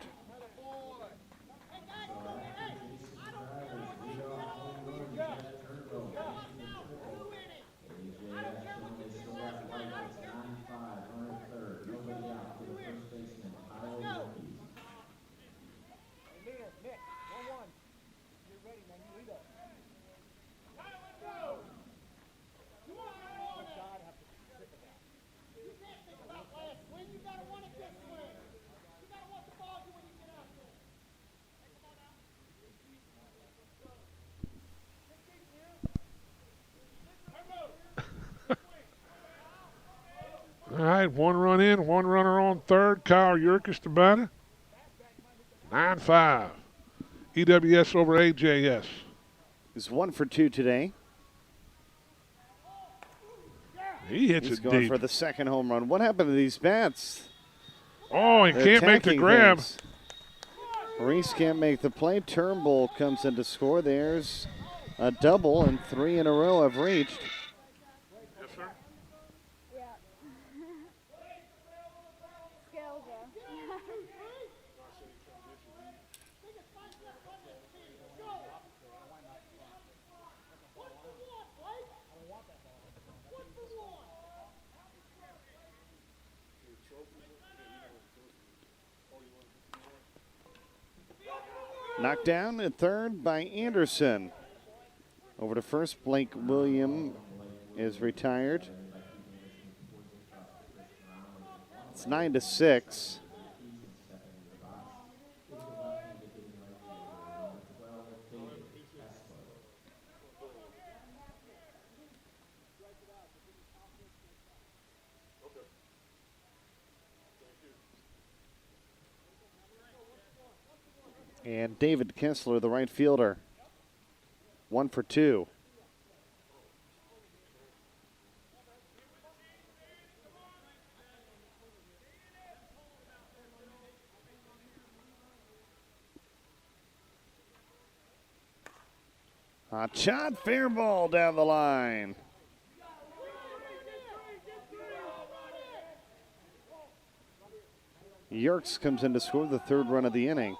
All right, 1 run in, 1 runner on third. Kyle Yerkes to batter. 9-5. EWS over AJS. He's 1 for 2 today. He hits He's it going deep. for the second home run. What happened to these bats? Oh, he They're can't make the attacking grab. things. Reese can't make the play. Turnbull comes in to score. There's a double, and 3 in a row have reached. Yes, sir. Yeah. Scales, Knocked down at third by Anderson. Over to first, Blake William is retired. It's 9-6. And David Kessler, the right fielder. 1 for 2. Hot shot, fair ball down the line. Yerkes comes in to score the third run of the inning.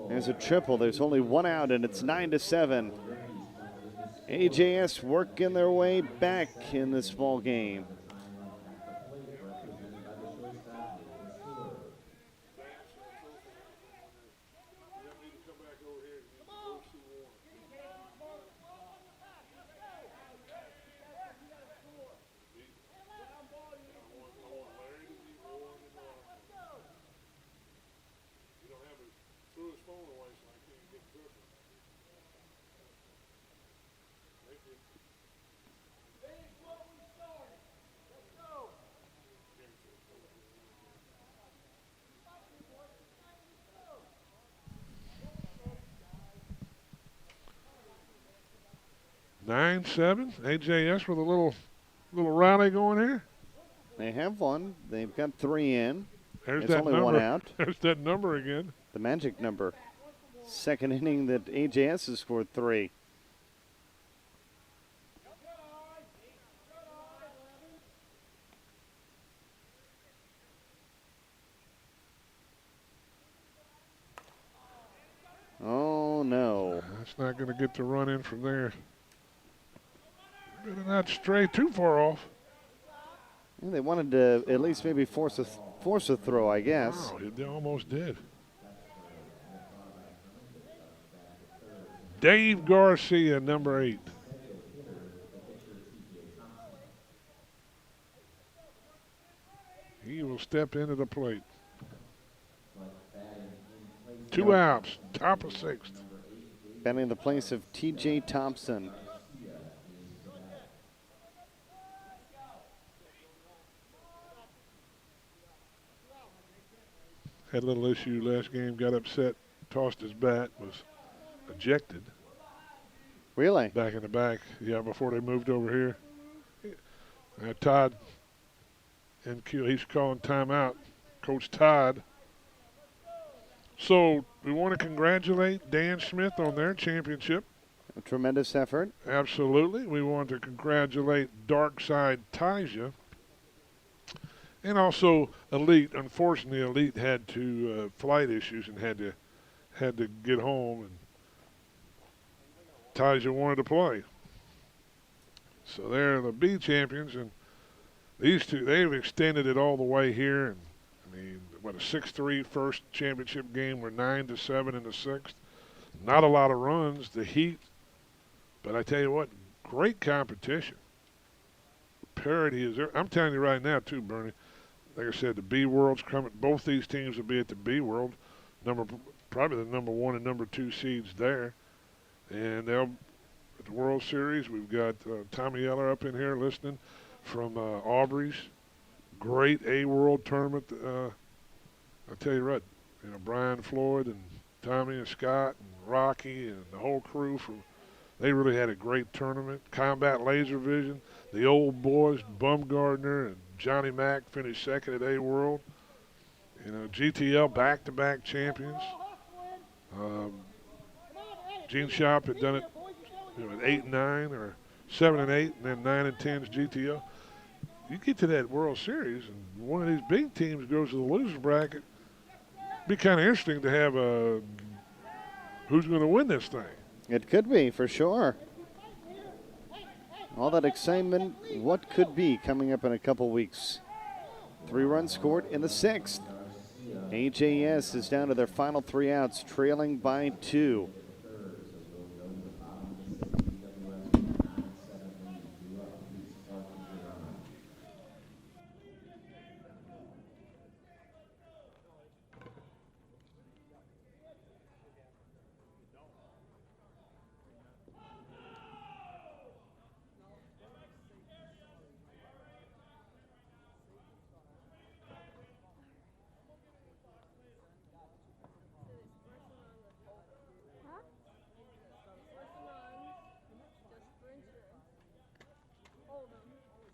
There's a triple. There's only one out, and it's 9-7. AJS working their way back in this ball game. Nine, 7. AJS with a little rally going here. They have one. They've got 3 in. There's It's that only number. 1 out. There's that number again. The magic number. Second inning that AJS has scored 3. Oh, no. That's not going to get the run in from there. Better not stray too far off. Yeah, they wanted to at least maybe force a throw, I guess. Wow, they almost did. Dave Garcia, number 8. He will step into the plate. 2 outs, top of 6th. Batting in the place of TJ Thompson. Had a little issue last game, got upset, tossed his bat, was ejected. Really? Back in the back, yeah, before they moved over here. Todd, and he's calling timeout. Coach Todd. So we want to congratulate Dan Smith on their championship. A tremendous effort. Absolutely. We want to congratulate Darkside Taija. And also Elite. Unfortunately, Elite had flight issues and had to get home. And Taija wanted to play. So they're the B champions, and these two, they've extended it all the way here. And I mean, what, a 6-3 first championship game. We're 9-7 in the 6th. Not a lot of runs. The Heat, but I tell you what, great competition. Parity is there. I'm telling you right now, too, Bernie. Like I said, the B World's coming. Both these teams will be at the B World. Probably the number 1 and number 2 seeds there. And they'll at the World Series. We've got Tommy Yeller up in here listening from Aubrey's. Great A World tournament. I'll tell you what, Brian Floyd and Tommy and Scott and Rocky and the whole crew from They really had a great tournament. Combat Laser Vision, the old boys, Bumgardner and Johnny Mack finished second at A-World. You know, GTL back-to-back champions. Gene Shop had done it at 8 and 9 or 7 and 8, and then 9 and 10 is GTL. You get to that World Series, and one of these big teams goes to the losers bracket. It'd be kind of interesting to have who's going to win this thing. It could be, for sure. All that excitement, what could be coming up in a couple weeks. 3 runs scored in the 6th. AJS is down to their final 3 outs, trailing by 2.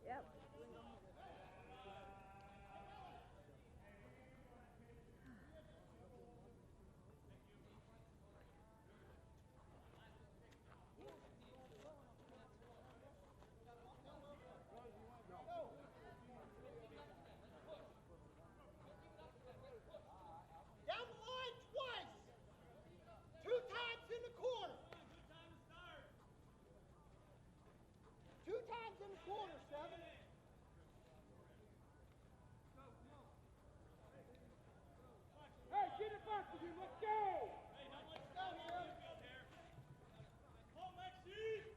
Yep. Down the line twice. 2 times in the corner. 2 times in the corner, 7. Hey, get it back to you. Let's go. Let's go here. Come on, Lexi.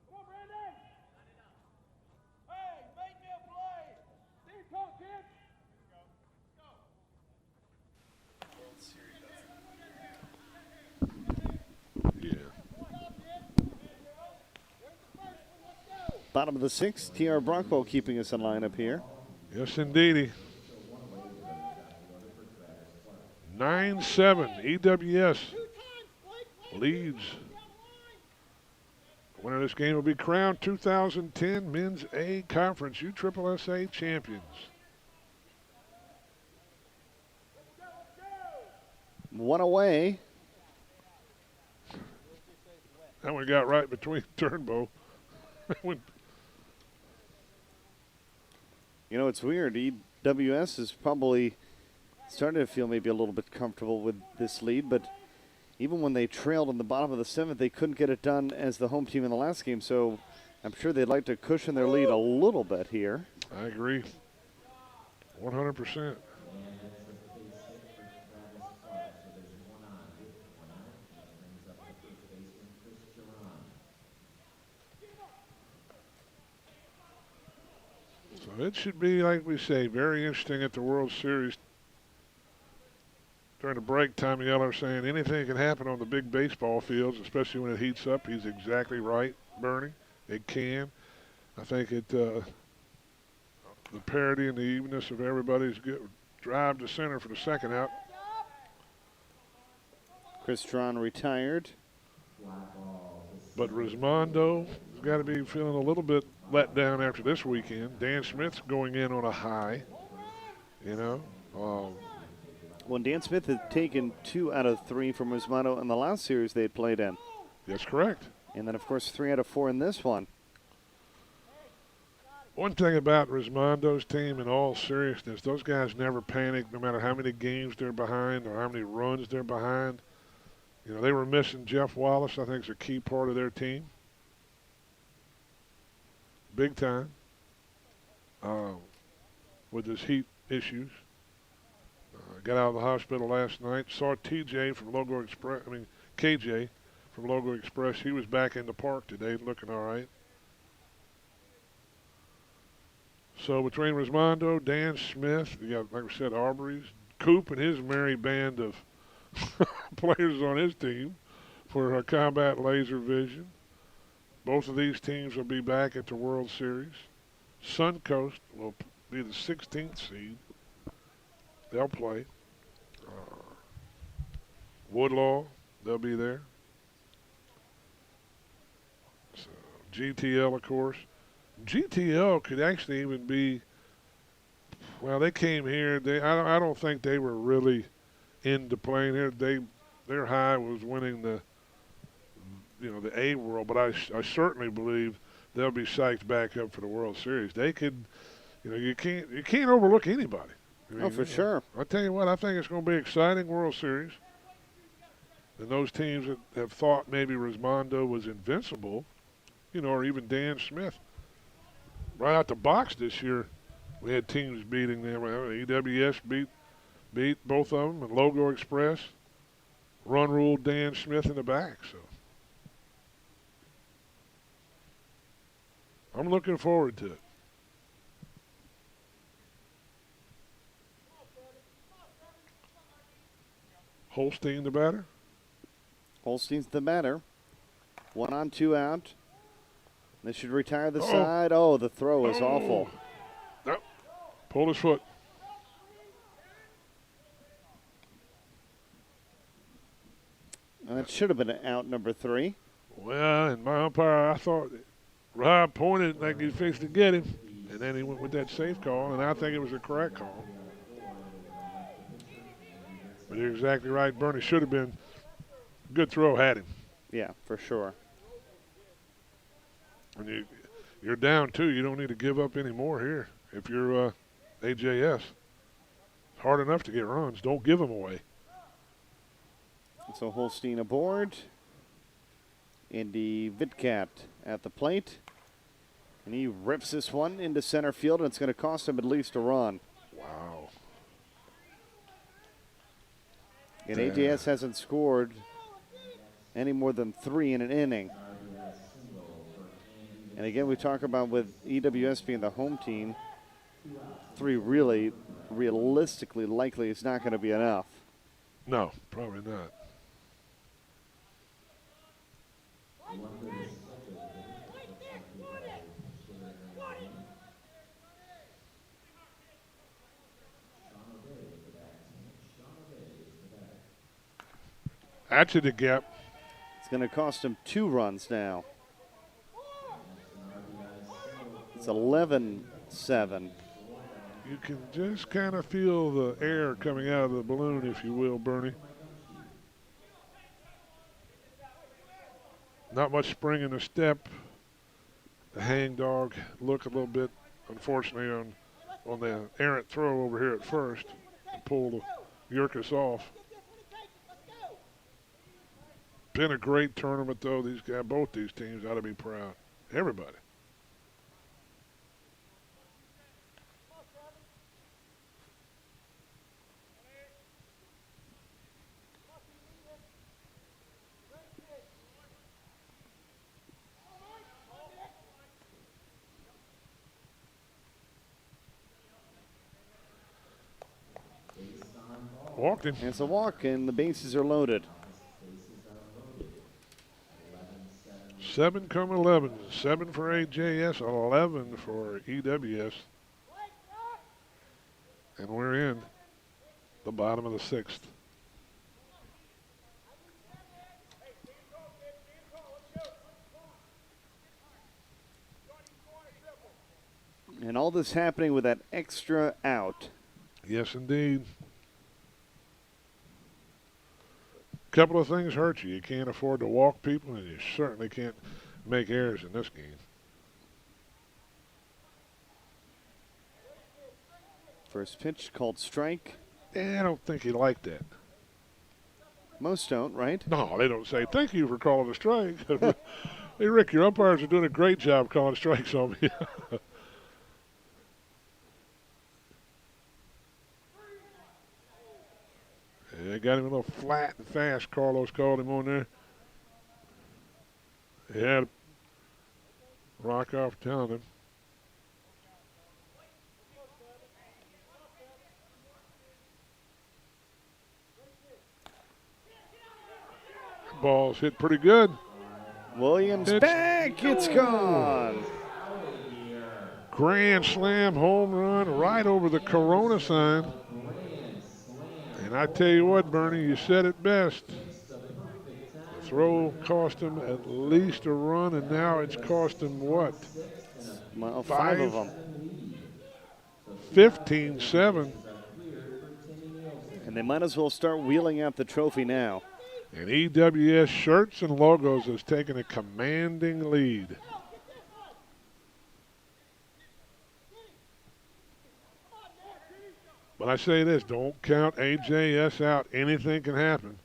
Come on, Brandon. Hey, make me a play. There you go, kid. Yeah. Bottom of the 6th, TR Bronco keeping us in lineup here. Yes, indeedy. 9-7, EWS leads. Winner of this game will be crowned 2010 Men's A Conference USSSA champions. One away. That one got right between Turnbow. You know, it's weird. EWS is probably starting to feel maybe a little bit comfortable with this lead, but even when they trailed in the bottom of the 7th, they couldn't get it done as the home team in the last game, so I'm sure they'd like to cushion their lead a little bit here. I agree. 100%. So it should be, like we say, very interesting at the World Series. During the break, Tommy Yeller saying anything can happen on the big baseball fields, especially when it heats up. He's exactly right, Bernie. It can. I think the parity and the evenness of everybody's good drive to center for the 2nd out. Chris Strawn retired. But Rismondo has got to be feeling a little bit let down after this weekend. Dan Smith's going in on a high, you know. When Dan Smith had taken 2 out of 3 from Rismondo in the last series they had played in. That's correct. And then, of course, 3 out of 4 in this one. One thing about Rismondo's team, in all seriousness, those guys never panic no matter how many games they're behind or how many runs they're behind. You know, they were missing Jeff Wallace, I think, is a key part of their team. Big time. With his heat issues. Got out of the hospital last night. Saw KJ from Logo Express. He was back in the park today, looking all right. So between Rismondo, Dan Smith, you got, like we said, Arbery's, Coop and his merry band of players on his team for Combat Laser Vision. Both of these teams will be back at the World Series. Suncoast will be the 16th seed. They'll play. Woodlaw, they'll be there. GTL, of course. GTL could actually even be. Well, they came here. I don't think they were really into playing here. Their high was winning the A World, but I certainly believe they'll be psyched back up for the World Series. They could, you can't overlook anybody. Oh, for sure. I tell you what, I think it's going to be an exciting World Series. And those teams that have thought maybe Rismondo was invincible, or even Dan Smith, right out the box this year, we had teams beating them. EWS beat both of them, and Logo Express run ruled Dan Smith in the back. So I'm looking forward to it. Holstein the batter. Holstein's the batter. 1 on, 2 out. They should retire the side. Oh, the throw is awful. Yep. Pulled his foot. And that should have been out number 3. Well, and my umpire, I thought Rob pointed like he fixed to get him, and then he went with that safe call, and I think it was a correct call. But you're exactly right. Bernie should have been. Good throw, had him. Yeah, for sure. And you're down 2. You don't need to give up any more here. If you're AJS, it's hard enough to get runs. Don't give them away. So Holstein aboard. Andy Vidcat at the plate. And he rips this one into center field, and it's going to cost him at least a run. Wow. And AJS hasn't scored any more than 3 in an inning. And again, we talk about with EWS being the home team, 3 really, realistically likely is not going to be enough. No, probably not. That's the gap. It's going to cost him 2 runs now. It's 11-7. You can just kind of feel the air coming out of the balloon, if you will, Bernie. Not much spring in the step. The hangdog look a little bit, unfortunately, on the errant throw over here at first to pull the Yerkes off. Been a great tournament, though. These guys, both these teams ought to be proud. Everybody. Walked him. It's a walk, and the bases are loaded. 7 come 11. 7 for AJS, 11 for EWS. And we're in the bottom of the 6th. And all this happening with that extra out. Yes, indeed. A couple of things hurt you. You can't afford to walk people, and you certainly can't make errors in this game. First pitch called strike. I don't think he liked that. Most don't, right? No, they don't say, thank you for calling a strike. Hey, Rick, your umpires are doing a great job calling strikes on me. They got him a little flat and fast. Carlos called him on there. He had rock off telling him. Ball's hit pretty good. Williams back. It's gone. Grand slam home run right over the Corona sign. And I tell you what, Bernie, you said it best. The Throw cost him at least a run, and now it's cost him what? Well, 5 of them. 15-7. And they might as well start wheeling out the trophy now. And EWS Shirts and Logos has taken a commanding lead. But I say this, don't count AJS out. Anything can happen.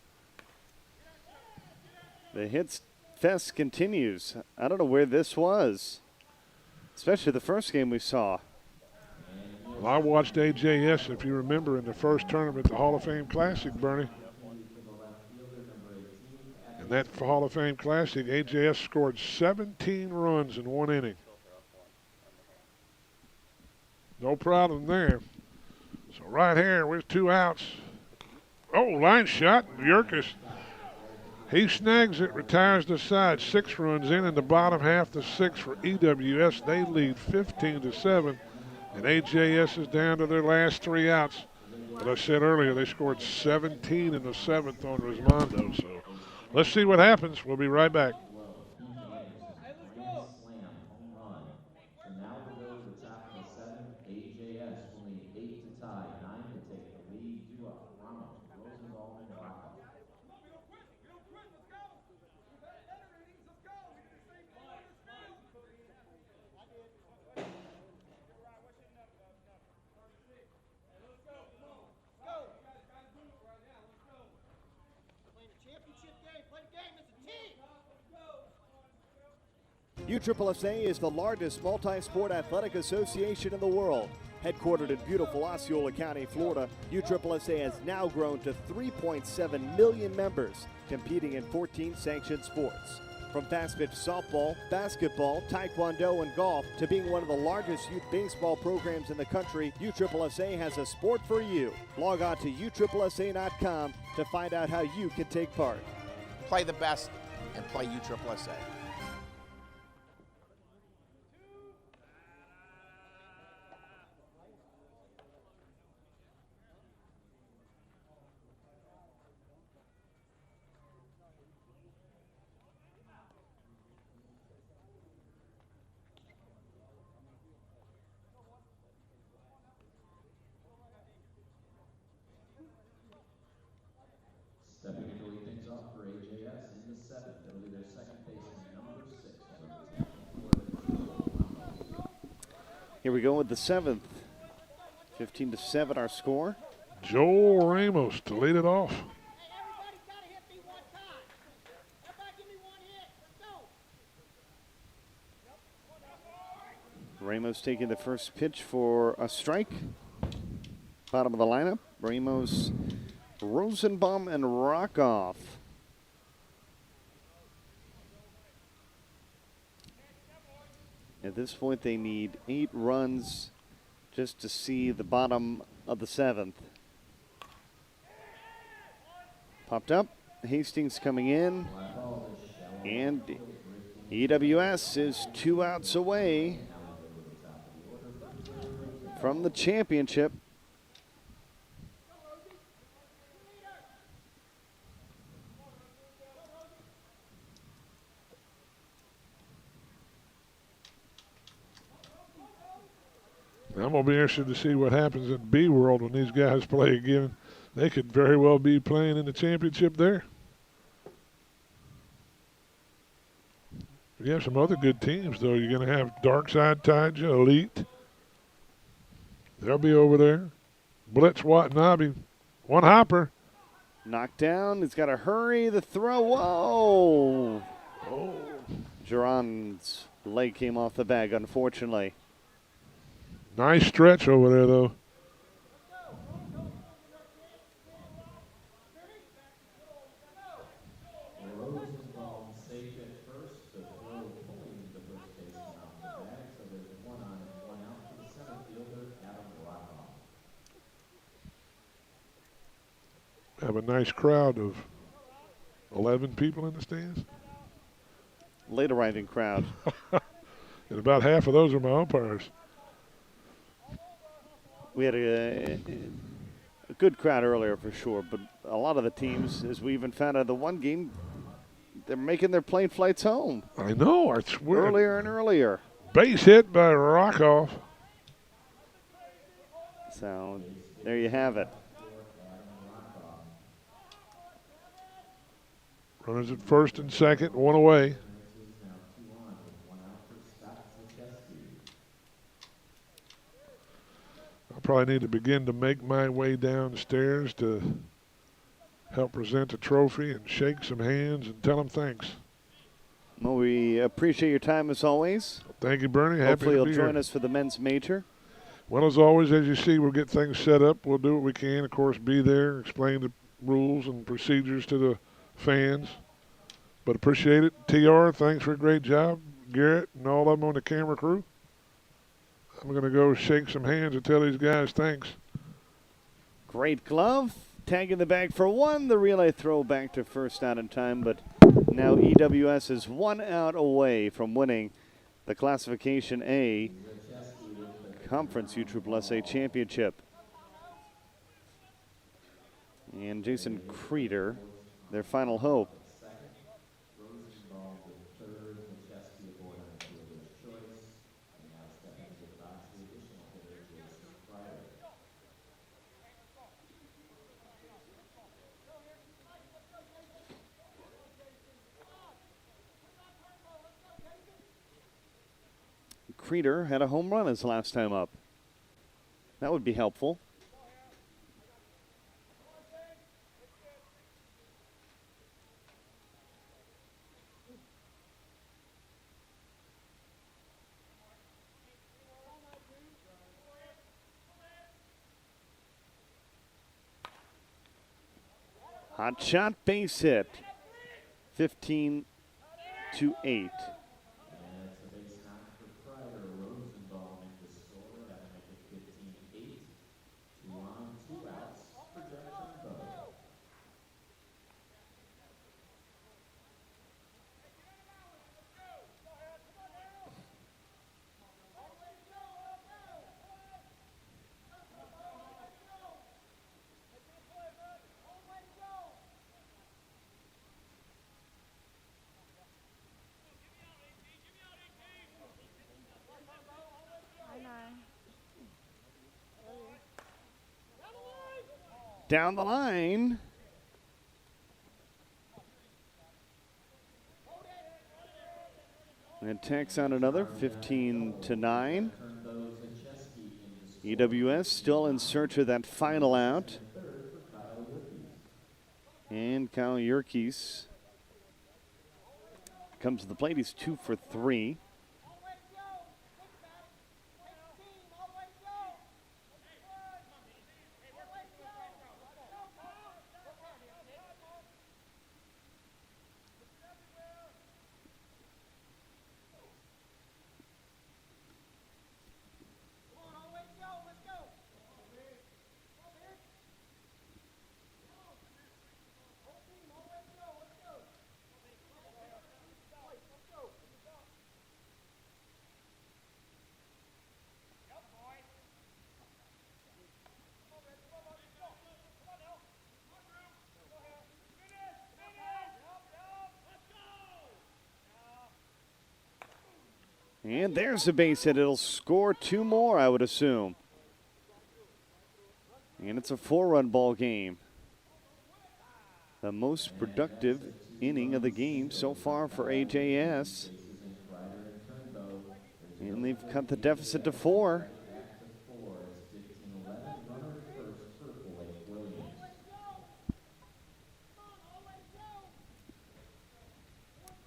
The hits fest continues. I don't know where this was, especially the first game we saw. Well, I watched AJS, if you remember, in the first tournament, the Hall of Fame Classic, Bernie. In that Hall of Fame Classic, AJS scored 17 runs in 1 inning. No problem there. So right here with 2 outs. Oh, line shot, Yerkes. He snags it, retires the side. 6 runs in the bottom half to 6 for EWS. They lead 15-7, and AJS is down to their last 3 outs. But I said earlier, they scored 17 in the 7th on Rismondo. So let's see what happens. We'll be right back. USSSA is the largest multi-sport athletic association in the world. Headquartered in beautiful Osceola County, Florida, USSSA has now grown to 3.7 million members, competing in 14 sanctioned sports. From fast-pitch softball, basketball, taekwondo, and golf to being one of the largest youth baseball programs in the country, USSSA has a sport for you. Log on to USSSA.com to find out how you can take part. Play the best and play USSSA. Stepping in to lead things off for AJS in the 7th. It'll be their second baseman, number 6. Here we go with the 7th. 15-7 our score. Joel Ramos to lead it off. Hey, everybody's got to hit me 1 time. Everybody give me 1 hit. Let's go. Ramos taking the first pitch for a strike. Bottom of the lineup, Ramos, Rosenbaum, and Rockoff. At this point, they need 8 runs just to see the bottom of the 7th. Popped up, Hastings coming in, and EWS is 2 outs away from the championship. I'm going to be interested to see what happens in B World when these guys play again. They could very well be playing in the championship there. You have some other good teams, though. You're going to have Darkside Taija, Elite. They'll be over there. Blitz Watanabe. 1 hopper. Knocked down. He's got to hurry. The throw. Whoa. Oh. Geron's leg came off the bag, unfortunately. Nice stretch over there, though. Rosenbaum safe at first. The throw pulling the first baseman off the bag. So there's 1 on and 1 out for the center fielder, Adam Rockoff. Have a nice crowd of 11 people in the stands. Late arriving crowd. And about half of those are my umpires. We had a good crowd earlier for sure, but a lot of the teams, as we even found out, the one game they're making their plane flights home. I know. I swear. Earlier and earlier. Base hit by Rockoff. So there you have it. Runners at first and second, one away. I probably need to begin to make my way downstairs to help present the trophy and shake some hands and tell them thanks. Well, we appreciate your time as always. Thank you, Bernie. Happy Hopefully to you'll be join here. us for the men's major. Well, as always, as you see, we'll get things set up. We'll do what we can. Of course, be there, explain the rules and procedures to the fans. But appreciate it. TR, thanks for a great job. Garrett and all of them on the camera crew. I'm going to go shake some hands and tell these guys thanks. Great glove. Tag in the bag for one. The relay throw back to first out in time, but now EWS is 1 out away from winning the Classification A Conference USSSA Championship. And Jason Creeder, their final hope. Creeder had a home run his last time up. That would be helpful. Hot shot, base hit. 15-8. Down the line. And tacks on another, 15-9. EWS still in search of that final out. And Kyle Yerkes comes to the plate. He's 2 for 3. And there's a base hit. It'll score 2 more, I would assume. And it's a 4-run ball game. The most productive inning of the game so far for AJS. And they've cut the deficit to 4.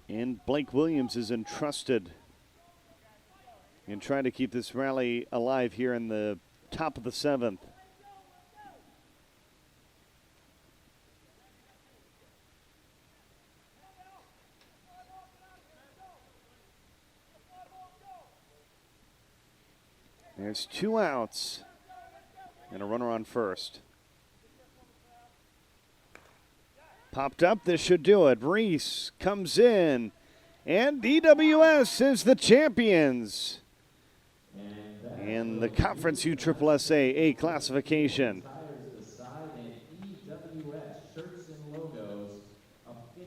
And Blake Williams is entrusted in trying to keep this rally alive here in the top of the 7th. There's 2 outs and a runner on first. Popped up, this should do it. Reese comes in, and EWS is the champions in the Conference USSSA A classification.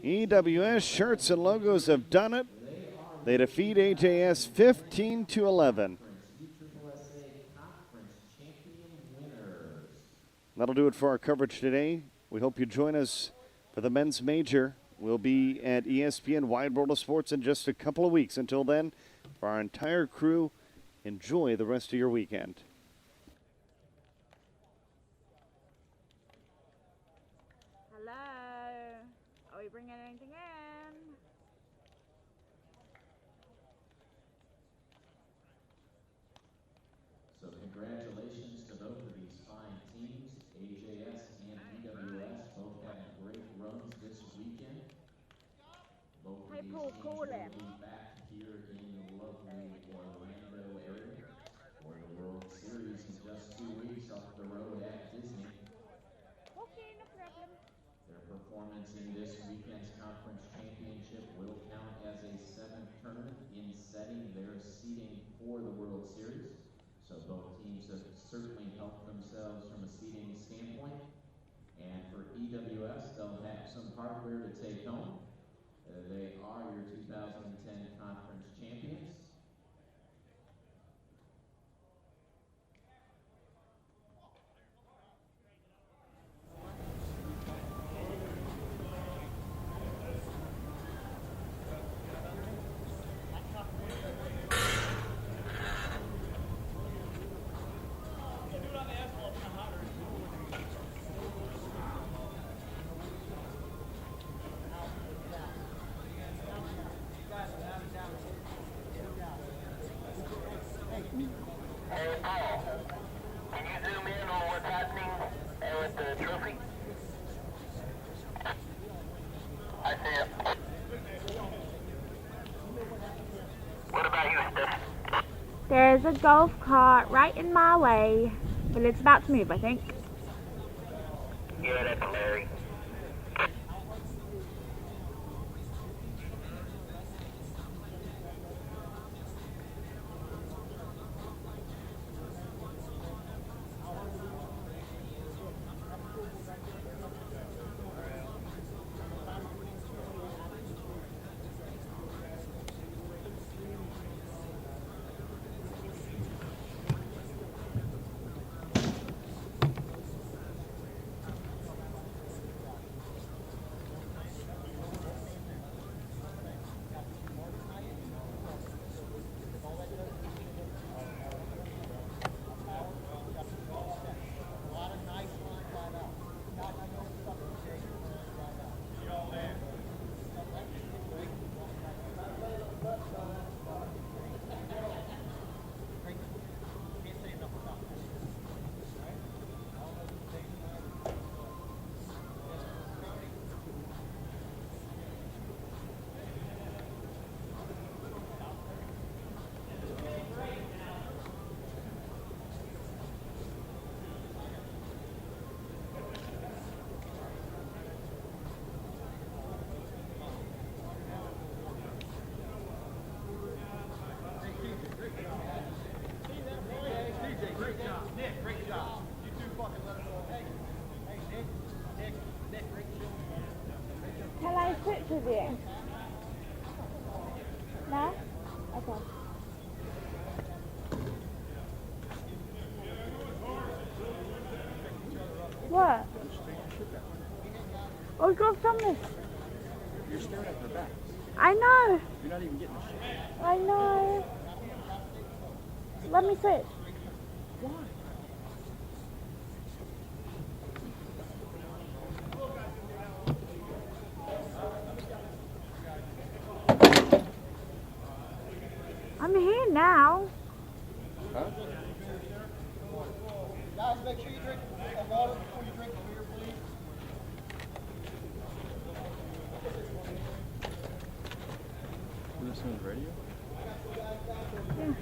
EWS shirts and logos have done it. They defeat AJS 15-11. USSSA Conference Champion winners. That'll do it for our coverage today. We hope you join us for the men's major. We'll be at ESPN Wide World of Sports in just a couple of weeks. Until then, for our entire crew, enjoy the rest of your weekend. Hello. Are we bringing anything in? So congratulations to both of these fine teams. AJS and EWS both having great runs this weekend. Both of Hey, these Paul, teams call will him. be back here in the lovely Orlando area for the World Series in just 2 weeks off the road at Disney. Okay, no problem. Their performance in this weekend's conference championship will count as a 7th tournament in setting their seeding for the World Series. So both teams have certainly helped themselves from a seeding standpoint. And for EWS, they'll have some hardware to take home. They are your 2010 conference champions. Hey, Paul, can you zoom in on what's happening with the trophy? I see it. What about you, Steph? There's a golf cart right in my way. Well, it's about to move, I think. Yeah, that's Larry. Can I switch with you? No? Okay. What? Oh, we got some this. You're staring at her back. I know. You're not even getting the shit. I know. Let me switch. Why? I'm here now. Huh? Guys, make sure you drink water before you drink the beer, please. You listening to the radio? Yeah.